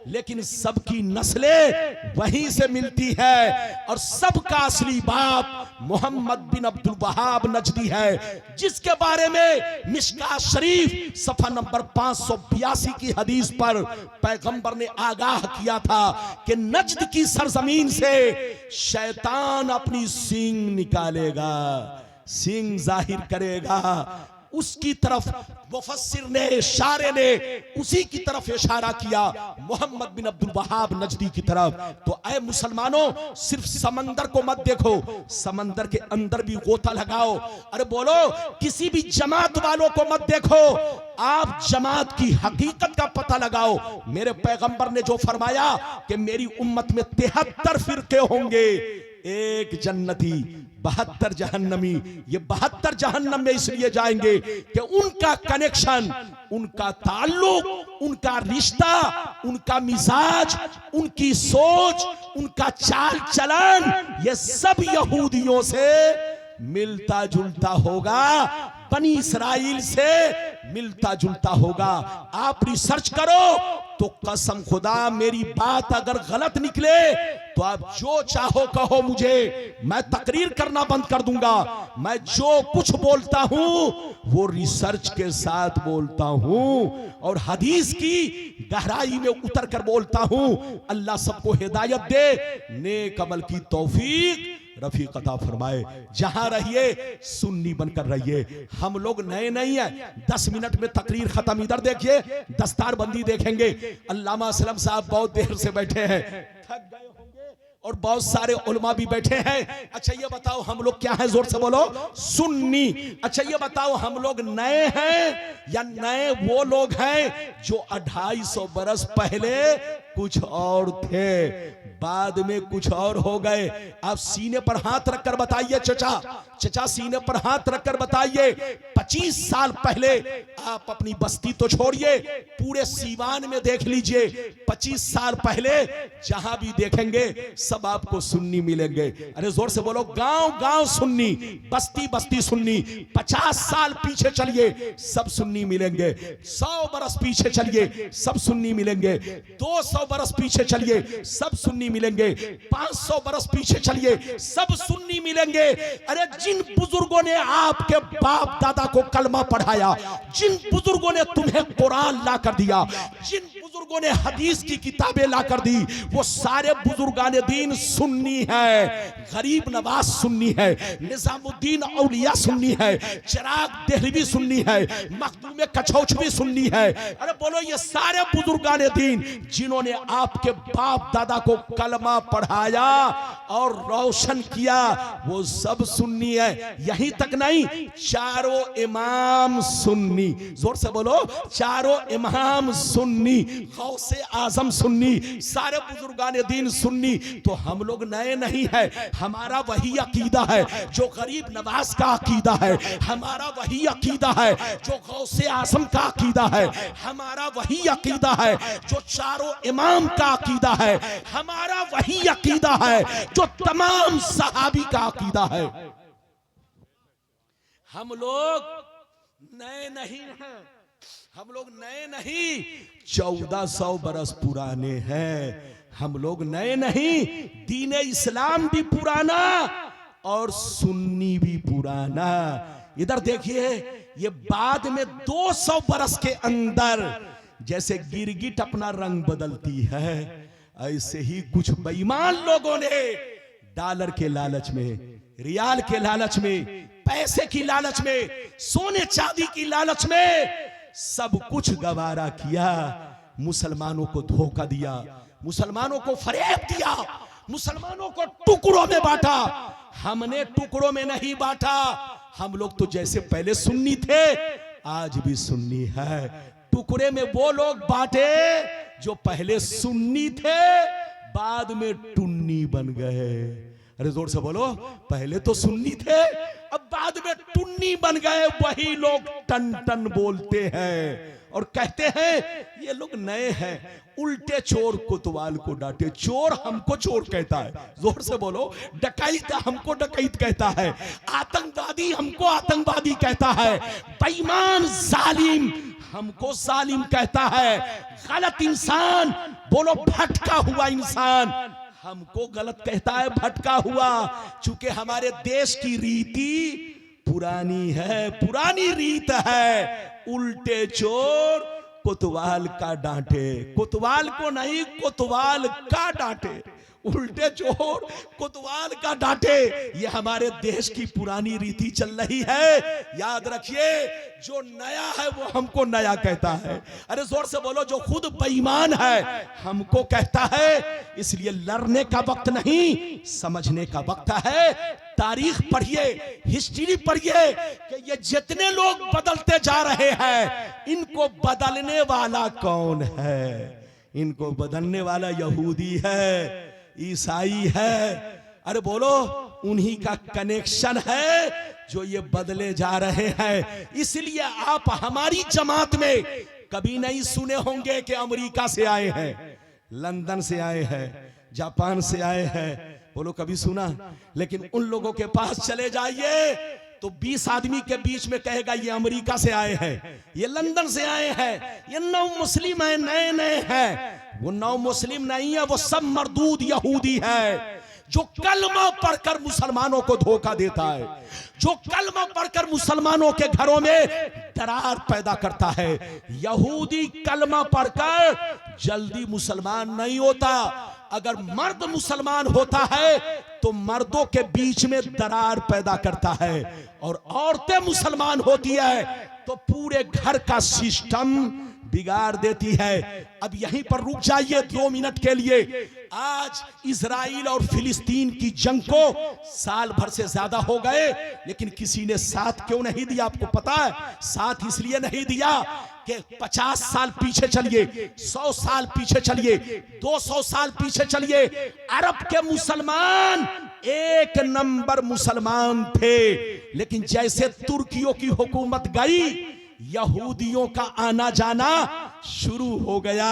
लेकिन सबकी नस्लें वहीं से मिलती है और सबका असली बाप मोहम्मद बिन अब्दुल वहाब नजदी है, जिसके बारे में मिशकात शरीफ सफा नंबर 582 की हदीस पर पैगंबर ने आगाह किया था कि नजद की सरजमीन से शैतान अपनी सींग निकालेगा, सींग जाहिर करेगा। उसकी तरफ मुफस्सिर ने, शारे ने उसी की तरफ इशारा किया, मोहम्मद बिन अब्दुल वहाब नजदी की तरफ। तो ऐ मुसलमानों, सिर्फ समंदर को मत देखो, समंदर के अंदर भी गोता लगाओ। अरे बोलो, किसी भी जमात वालों को मत देखो, आप जमात की हकीकत का पता लगाओ। मेरे पैगंबर ने जो फरमाया कि मेरी उम्मत में 73 फिरके होंगे, एक जन्नती 72 जहन्नमी। ये 72 जहन्नम में इसलिए जाएंगे कि उनका कनेक्शन, उनका ताल्लुक, उनका रिश्ता, उनका मिजाज, उनकी सोच, उनका चाल चलन, ये सब यहूदियों से मिलता जुलता होगा, बनी इसराइल से मिलता जुलता होगा। आप रिसर्च करो तो कसम खुदा, मेरी बात अगर गलत निकले तो आप जो चाहो कहो मुझे, मैं तकरीर करना बंद कर दूंगा। मैं जो कुछ बोलता हूं वो रिसर्च के साथ बोलता हूं और हदीस की गहराई में उतर कर बोलता हूं। अल्लाह सबको हिदायत दे, नेक अमल की तौफीक रफीक अता फरमाए। जहां रहिए सुन्नी बनकर रहिए। हम लोग नए नहीं है, 10 मिनट में तकरीर खत्म। इधर देखिए, दस्तार बंदी देखेंगे। अल्लामा असलम साहब बहुत देर से बैठे हैं, थक गए होंगे, और बहुत सारे उलमा भी बैठे हैं। अच्छा ये बताओ हम लोग क्या है? जोर से बोलो, सुन्नी। अच्छा ये बताओ हम लोग नए हैं या नए वो लोग हैं जो 250 बरस पहले कुछ और थे, बाद में कुछ और हो गए? आप सीने पर हाथ रखकर बताइए चचा, चचा सीने पर हाथ रखकर बताइए, 25 साल पहले, आप अपनी बस्ती तो छोड़िए, पूरे सीवान में देख लीजिए, 25 साल पहले जहां भी देखेंगे सब आपको सुन्नी मिलेंगे। अरे जोर से बोलो, गांव गांव सुन्नी, बस्ती बस्ती सुन्नी। 50 साल पीछे चलिए, सब सुन्नी मिलेंगे। 100 बरस पीछे चलिए, सब सुन्नी मिलेंगे। 200 बरस पीछे चलिए, सब सुन्नी मिलेंगे। 500 बरस पीछे चलिए, सब सुन्नी मिलेंगे। अरे जिन बुजुर्गों ने आपके बाप दादा को कलमा पढ़ाया, जिन बुजुर्गों ने तुम्हें कुरान ला कर दिया, जिन बुजुर्गों ने हदीस की किताबें ला कर दी, वो सारे बुजुर्गान दीन सुन्नी है। गरीब नवाज सुन्नी है, निजामुद्दीन औलिया सुन्नी है, चिराग देहलवी सुन्नी है, मखदूम कछौछवी सुन्नी है। अरे बोलो, ये सारे बुजुर्गान दीन जिन्होंने आपके बाप दादा को कलमा पढ़ाया और रोशन किया, वो सब सुन्नी है। यहीं तक नहीं, चारों इमाम सुन्नी। जोर से बोलो, चारों इमाम सुन्नी, गौसे आजम सुन्नी, सारे बुजुर्गान दीन सुन्नी। तो हम लोग नए नहीं है, हमारा वही अकीदा है जो गरीब नवाज का अकीदा है, हमारा वही अकीदा है जो गौसे आजम का अकीदा है, हमारा वही अकीदा है जो चारों इमाम का अकीदा है, हमारा वही अकीदा है जो तमाम सहाबी का अकीदा है। हम लोग नए नहीं हैं, हम लोग नए नहीं 1400 बरस पुराने हैं। हम लोग नए नहीं, दीन इस्लाम भी पुराना और सुन्नी भी पुराना। इधर देखिए, ये बाद में 200 बरस के अंदर जैसे गिरगिट अपना रंग बदलती है, ऐसे ही कुछ बेईमान लोगों ने डॉलर के लालच में, रियाल के लालच में, पैसे की लालच में, सोने चांदी की लालच में सब कुछ गवारा किया, मुसलमानों को धोखा दिया, मुसलमानों को फरेब दिया, मुसलमानों को टुकड़ों में बांटा। हमने टुकड़ों में नहीं बांटा, हम लोग तो जैसे पहले सुन्नी थे आज भी सुन्नी है। टुकड़े में वो लोग बांटे जो पहले सुन्नी थे, बाद में टुन्नी बन गए। अरे जोर से बोलो, पहले तो सुन्नी थे अब बाद में टुन्नी बन गए वही लोग टन टन बोलते हैं और कहते हैं ये लोग नए हैं। उल्टे चोर कोतवाल को डांटे, चोर हमको चोर कहता है, जोर से बोलो, डकैत हमको डकैत कहता है, आतंकवादी हमको आतंकवादी कहता है, बेईमान जालिम हमको जालिम कहता है, गलत इंसान बोलो भटका हुआ इंसान हमको गलत कहता है, भटका हुआ। चूंकि हमारे देश की रीति पुरानी है, पुरानी रीत है, उल्टे चोर कोतवाल का डांटे, कोतवाल को नहीं कोतवाल का डांटे, उल्टे चोर कोतवाल का डांटे। ये हमारे देश की पुरानी रीति चल रही है। याद रखिए, जो नया है वो हमको नया कहता है। अरे जोर से बोलो, जो खुद बेईमान है हमको कहता है। इसलिए लड़ने का वक्त नहीं, समझने का वक्त है। तारीख पढ़िए, हिस्ट्री पढ़िए कि ये जितने लोग बदलते जा रहे हैं, इनको बदलने वाला कौन है? इनको बदलने वाला यहूदी है, ईसाई है। अरे बोलो, उन्हीं का कनेक्शन है जो ये बदले जा रहे हैं। इसलिए आप हमारी जमात में कभी नहीं सुने होंगे कि अमेरिका से आए हैं, लंदन से आए हैं, जापान से आए हैं, बोलो कभी सुना? लेकिन उन लोगों के पास चले जाइए तो 20 आदमी के बीच में कहेगा ये अमेरिका से आए हैं, ये लंदन से आए हैं, ये नौ मुस्लिम है, नए नए हैं। वो नौ मुस्लिम नहीं है, वो सब मरदूद यहूदी है जो कलमा पढ़कर मुसलमानों को धोखा देता है, जो कलमा पढ़कर मुसलमानों के घरों में दरार पैदा करता है। यहूदी कलमा पढ़कर जल्दी मुसलमान नहीं होता। अगर मर्द मुसलमान होता है तो मर्दों के बीच में दरार पैदा करता है, और औरतें मुसलमान होती है तो पूरे घर का सिस्टम बिगाड़ देती है। अब यहीं पर रुक जाइए 2 मिनट के लिए। आज इजराइल और फिलिस्तीन की जंग को साल भर से ज्यादा हो गए, लेकिन किसी ने साथ क्यों नहीं दिया? आपको पता है? साथ इसलिए नहीं दिया कि 50 साल पीछे चलिए, 100 साल पीछे चलिए, 200 साल पीछे चलिए, अरब के मुसलमान 1 नंबर मुसलमान थे। लेकिन जैसे तुर्कियों की हुकूमत गई, यहूदियों का आना जाना शुरू हो गया,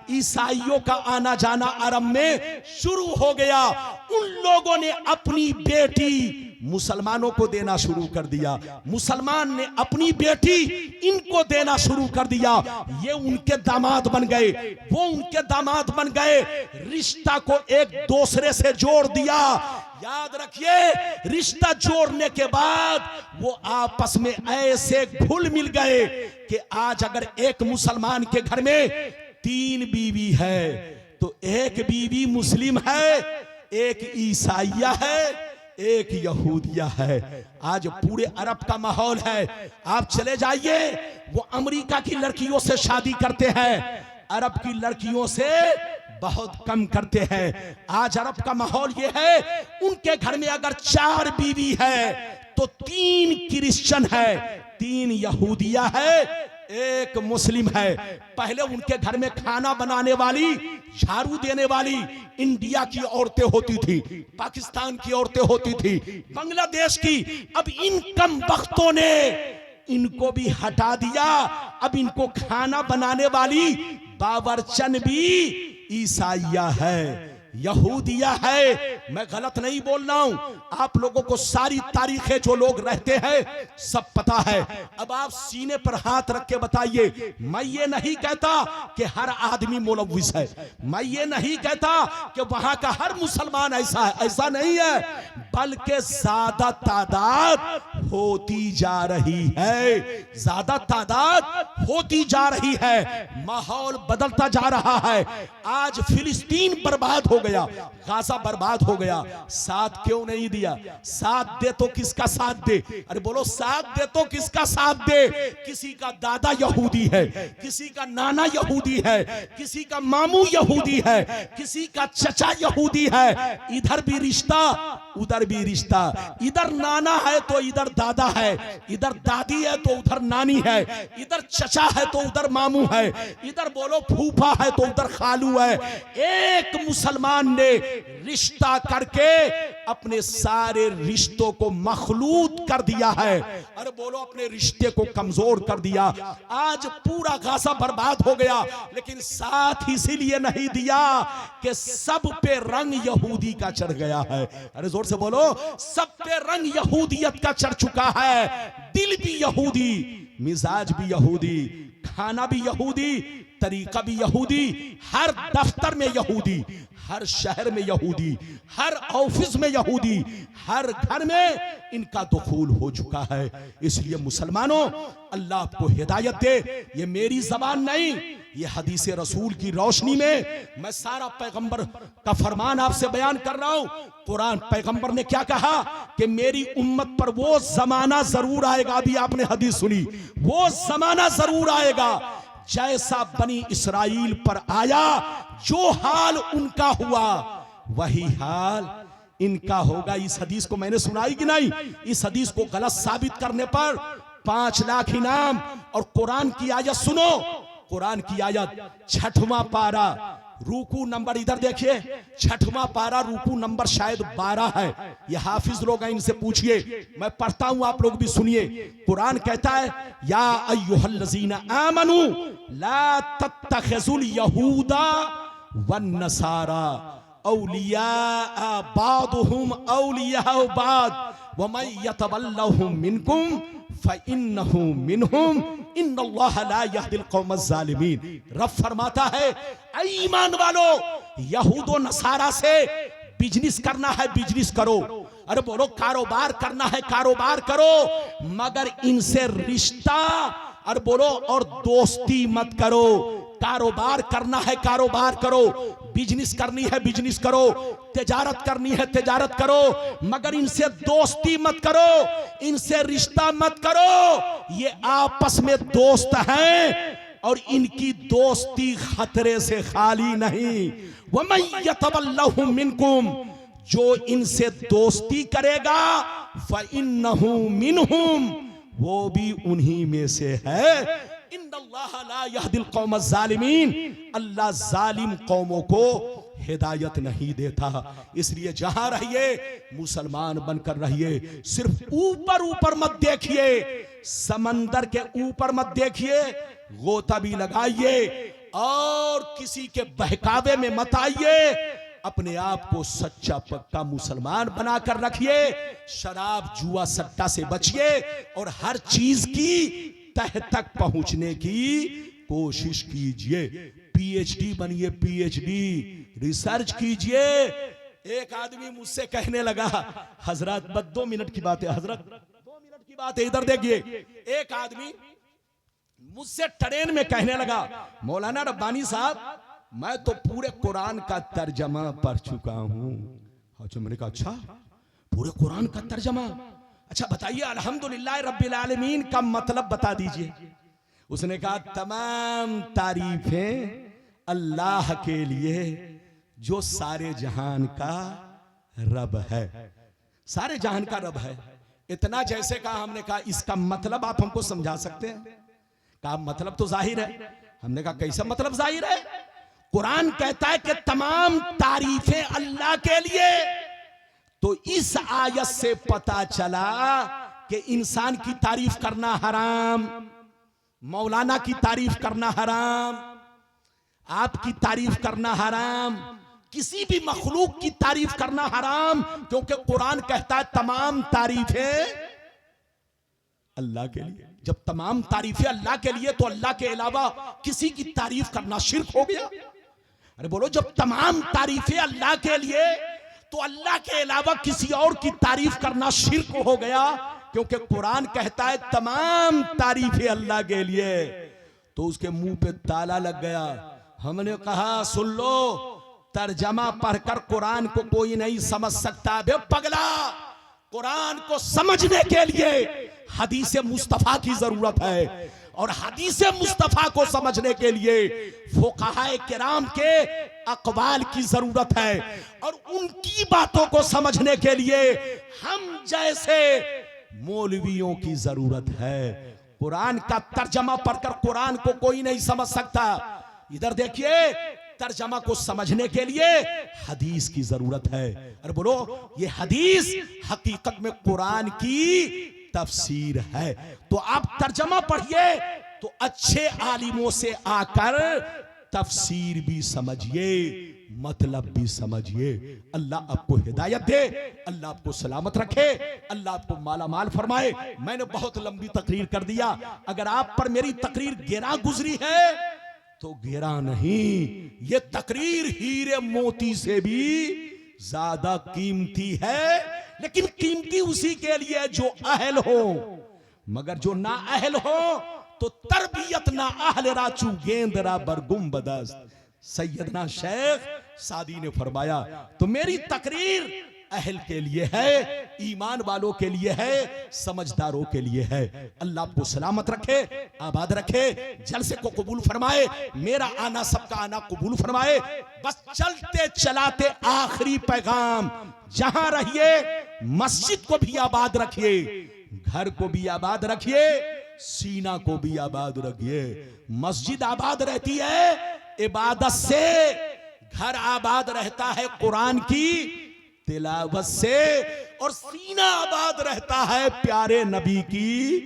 ईसाइयों का आना जाना अरब में शुरू हो गया। उन लोगों ने अपनी बेटी मुसलमानों को देना शुरू कर दिया, मुसलमान ने अपनी बेटी इनको देना शुरू कर दिया। ये उनके दामाद बन गए, वो उनके दामाद बन गए, रिश्ता को एक दूसरे से जोड़ दिया। याद रखिए, रिश्ता जोड़ने के बाद वो आपस में ऐसे घुल मिल गए कि आज अगर एक मुसलमान के घर में 3 बीवी है तो एक बीवी मुस्लिम है, एक ईसाइया है, एक यहूदिया है। आज पूरे अरब का माहौल है। आप चले जाइए, वो अमेरिका की लड़कियों से शादी करते हैं, अरब की लड़कियों से बहुत कम करते हैं। आज अरब का माहौल ये है, उनके घर में अगर 4 बीवी है तो 3 क्रिश्चियन है, 3 यहूदिया है, एक मुस्लिम है। पहले उनके घर में खाना बनाने वाली, झाड़ू देने वाली इंडिया की औरतें होती थी, पाकिस्तान की औरतें होती थी, बांग्लादेश की। अब इन कम बख्तों ने इनको भी हटा दिया। अब इनको खाना बनाने वाली बावर्चन भी ईसाइया है, यहूदिया है। मैं गलत नहीं बोल रहा हूं, आप लोगों को सारी तारीखें जो लोग रहते हैं सब पता है। अब आप सीने पर हाथ रख के बताइए, मैं ये नहीं कहता कि हर आदमी मुलव्विस है, मैं ये नहीं कहता कि वहां का हर मुसलमान ऐसा है, ऐसा नहीं है, बल्कि ज्यादा तादाद होती जा रही है, ज्यादा तादाद होती जा रही है। माहौल बदलता जा रहा है। आज फिलिस्तीन बर्बाद हो गया, गाजा बर्बाद हो गया। साथ क्यों नहीं दिया? साथ दे तो किसका साथ दे? अरे बोलो, साथ दे तो किसका साथ दे? किसी का दादा यहूदी है, किसी का नाना यहूदी है, किसी का मामू यहूदी है, किसी का चचा यहूदी है। इधर भी रिश्ता, उधर भी रिश्ता। इधर नाना है तो इधर दादा है, इधर दादी है तो उधर नानी है, इधर चचा है तो उधर मामू है, इधर बोलो फूफा है तो उधर खालू है। एक मुसलमान मुसलमान ने रिश्ता करके अपने सारे रिश्तों को मखलूत कर दिया है। अरे बोलो, अपने रिश्ते को कमजोर कर दिया। आज पूरा गाजा बर्बाद हो गया, लेकिन साथ इसीलिए नहीं दिया कि सब पे रंग यहूदी का चढ़ गया है। अरे जोर से बोलो, सब पे रंग यहूदियत का चढ़ चुका है। दिल भी यहूदी, मिजाज भी यहूदी, खाना भी यहूदी, तरीका भी यहूदी, हर दफ्तर में यहूदी, हर शहर में यहूदी, हर ऑफिस में यहूदी, हर घर में इनका दुखूल हो चुका है। इसलिए मुसलमानों, अल्लाह आपको हिदायत दे। ये मेरी जबान नहीं, ये हदीस रसूल की रोशनी में मैं सारा पैगंबर का फरमान आपसे बयान कर रहा हूं। कुरान पैगंबर ने क्या कहा कि मेरी उम्मत पर वो जमाना जरूर आएगा। अभी आपने हदीस सुनी, वो जमाना जरूर आएगा जैसा बनी इसराइल पर आया। जो हाल उनका हुआ वही हाल इनका होगा। इस हदीस को मैंने सुनाई कि नहीं? इस हदीस को गलत साबित करने पर 5 लाख इनाम। और कुरान की आयत सुनो, कुरान की आयत 6वां पारा रूकू नंबर, इधर देखिए, 6वां पारा रूकू नंबर शायद 12 है। ये हाफिज लोग हैं, इनसे पूछिए, मैं पढ़ता हूं, आप लोग भी सुनिए। कुरान कहता है, या अय्युहल्लज़ीना आमनू ला तत्तखिज़ुल यहूदा वन नसारा औलिया बादुहुम औलिया बाद व मन यतवल्लहुम मिनकुम फ़इन्नहु मिनहुम इन्नल्लाह ला यहदिल कौमज़ ज़ालिमीन। रब फरमाता है, ऐ ईमान वालों, यहूदो नसारा से बिजनेस करना है बिजनेस करो। अरे बोलो, कारोबार करना है कारोबार करो, मगर इनसे रिश्ता, अरे बोलो, और दोस्ती मत करो। कारोबार करना है कारोबार करो, बिजनेस करनी है बिजनेस करो, तिजारत करनी है तिजारत करो, मगर इनसे दोस्ती मत करो, इनसे रिश्ता मत करो। ये आपस में दोस्त हैं और इनकी दोस्ती खतरे से खाली नहीं। वमन यतवल्लहु मिनकुम, जो इनसे दोस्ती करेगा, फ़इन्नहु मिनहुम, वो भी उन्हीं में से है। इन्नल्लाह ला यहदिल कौमज़ ज़ालिमीन, अल्लाह जालिम कौमों को हिदायत नहीं देता। इसलिए जहां रहिए मुसलमान बनकर रहिए। सिर्फ ऊपर ऊपर मत देखिए, समंदर के ऊपर मत देखिए, गोता भी लगाइए और किसी के बहकावे में मत आइए। अपने आप को सच्चा पक्का मुसलमान बनाकर रखिए। शराब जुआ सट्टा से बचिए और हर चीज की तह तक पहुंचने की कोशिश कीजिए। पीएचडी बनिए, पीएचडी रिसर्च कीजिए। एक आदमी मुझसे कहने लगा, हजरत, बस 2 मिनट की बात है हजरत, 2 मिनट की बात है, इधर देखिए। एक आदमी मुझसे ट्रेन में कहने लगा, मौलाना रब्बानी साहब, मैं तो पूरे कुरान का तर्जमा पढ़ चुका हूं। अच्छा, मैंने कहा अच्छा, पूरे कुरान का तर्जमा? अच्छा बताइए, अल्हम्दुलिल्लाह रब्बिल आलमीन का मतलब बता दीजिए। उसने कहा, तमाम तारीफें अल्लाह के लिए जो सारे जहान का रब है। सारे जहान का रब है, इतना जैसे कहा। हमने कहा इसका मतलब आप हमको समझा सकते हैं? कहा मतलब तो जाहिर है। हमने कहा कैसा मतलब जाहिर है? कुरान कहता है कि तमाम तारीफें अल्लाह के लिए। तो इस आयत से पता चला कि इंसान की तारीफ करना हराम, मौलाना की तारीफ करना हराम, आपकी तारीफ करना हराम, किसी भी मखलूक की तारीफ करना हराम, क्योंकि कुरान कहता है तमाम तारीफें अल्लाह के लिए। जब तमाम तारीफें अल्लाह के लिए, तो अल्लाह के अलावा किसी की तारीफ करना शिर्क हो गया। अरे बोलो, जब तमाम तारीफें अल्लाह के लिए, तो अल्लाह के अलावा किसी और की तारीफ करना शिर्क हो गया, क्योंकि कुरान कहता है तमाम तारीफें अल्लाह के लिए। तो उसके मुंह पे ताला लग गया। हमने कहा, सुन लो, तर्जमा पढ़कर कुरान को कोई नहीं समझ सकता। बे पगला, कुरान को समझने के लिए हदीस मुस्तफा की जरूरत है, और हदीस मुस्तफा को समझने के लिए फुक़हाए किराम के अक़वाल की जरूरत है, और उनकी बातों को समझने के लिए हम जैसे मौलवियों की जरूरत है। कुरान का तर्जमा पढ़कर कुरान को कोई नहीं समझ सकता। इधर देखिए, तर्जमा को समझने के लिए हदीस की जरूरत है। और बोलो, ये हदीस हकीकत में कुरान की तफसीर है। तो आप तर्जमा पढ़िए तो अच्छे आलिमों से आकर तफसीर भी समझिए, मतलब भी समझिए। अल्लाह आपको हिदायत दे, अल्लाह आपको सलामत रखे, अल्लाह आपको माला माल फरमाए। मैंने बहुत लंबी तकरीर कर दिया। अगर आप पर मेरी तकरीर गिरा गुजरी है तो गिरा नहीं, ये तकरीर हीरे मोती से भी ज्यादा कीमती है। लेकिन कीमती उसी के लिए जो अहल हो, मगर जो ना अहल हो तो तरबियत ना अहल राचू गेंदरा बरगुम बदस्त। सैयदना शेख सादी ने फरमाया, तो मेरी तकरीर अहल के लिए है, ईमान वालों के लिए है, समझदारों के लिए है। अल्लाह आपको सलामत रखे, आबाद रखे, जलसे को कबूल फरमाए, मेरा आना सबका आना कबूल फरमाए। बस चलते चलाते आखिरी पैगाम, जहां रहिए मस्जिद को भी आबाद रखिए, घर को भी आबाद रखिए, सीना को भी आबाद रखिए। मस्जिद आबाद रहती है इबादत से, घर आबाद रहता है कुरान की तिलावत से, और सीना आबाद रहता है प्यारे नबी की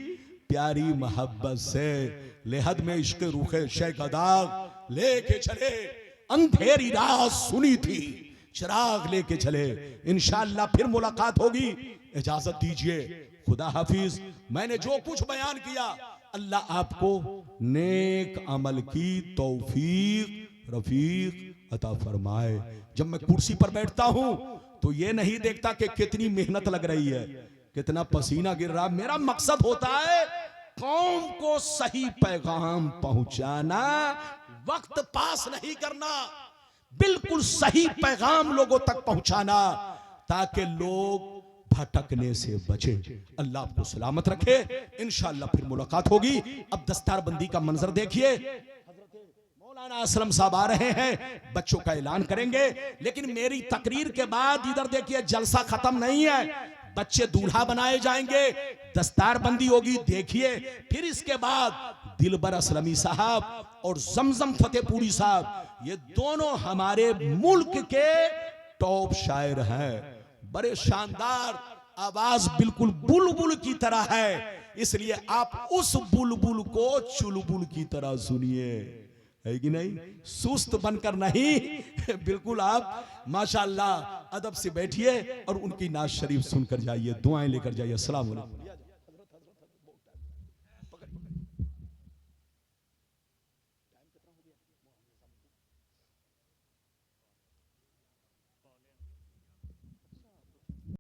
प्यारी मोहब्बत से। लेहद में इश्क रूखे शेख दाग लेके चले, अंधेरी रात सुनी थी, चिराग लेके चले। इंशाअल्लाह फिर मुलाकात होगी, इजाजत दीजिए, खुदा हाफिज। मैंने जो कुछ बयान किया, अल्लाह आपको नेक अमल की तौफीक रफीक अता फरमाए। जब मैं कुर्सी पर बैठता हूं तो ये नहीं देखता कि कितनी मेहनत लग रही है, कितना पसीना गिर रहा। मेरा मकसद होता है कौम को सही पैगाम पहुंचाना, वक्त पास नहीं करना, बिल्कुल सही पैगाम लोगों तक पहुंचाना, ताकि लोग भटकने से बचे। अल्लाह आपको सलामत रखे, इंशाअल्लाह फिर मुलाकात होगी। अब दस्तारबंदी का मंजर देखिए, मौलाना असलम साहब आ रहे हैं, बच्चों का ऐलान करेंगे। लेकिन मेरी तकरीर के बाद इधर देखिए, जलसा खत्म नहीं है, बच्चे दूल्हा बनाए जाएंगे, दस्तारबंदी होगी, देखिए। फिर इसके बाद दिलबर असलमी साहब और जमजम फतेहपुरी साहब, ये दोनों हमारे मुल्क के टॉप शायर हैं, बड़े शानदार, आवाज बिल्कुल बुलबुल की तरह है। इसलिए आप उस बुलबुल को चुलबुल की तरह सुनिए, है कि नहीं, सुस्त बनकर नहीं, बिल्कुल आप माशाअल्लाह अदब से बैठिए और उनकी नाज शरीफ सुनकर जाइए, दुआएं लेकर जाइए। अस्सलाम वालेकुम।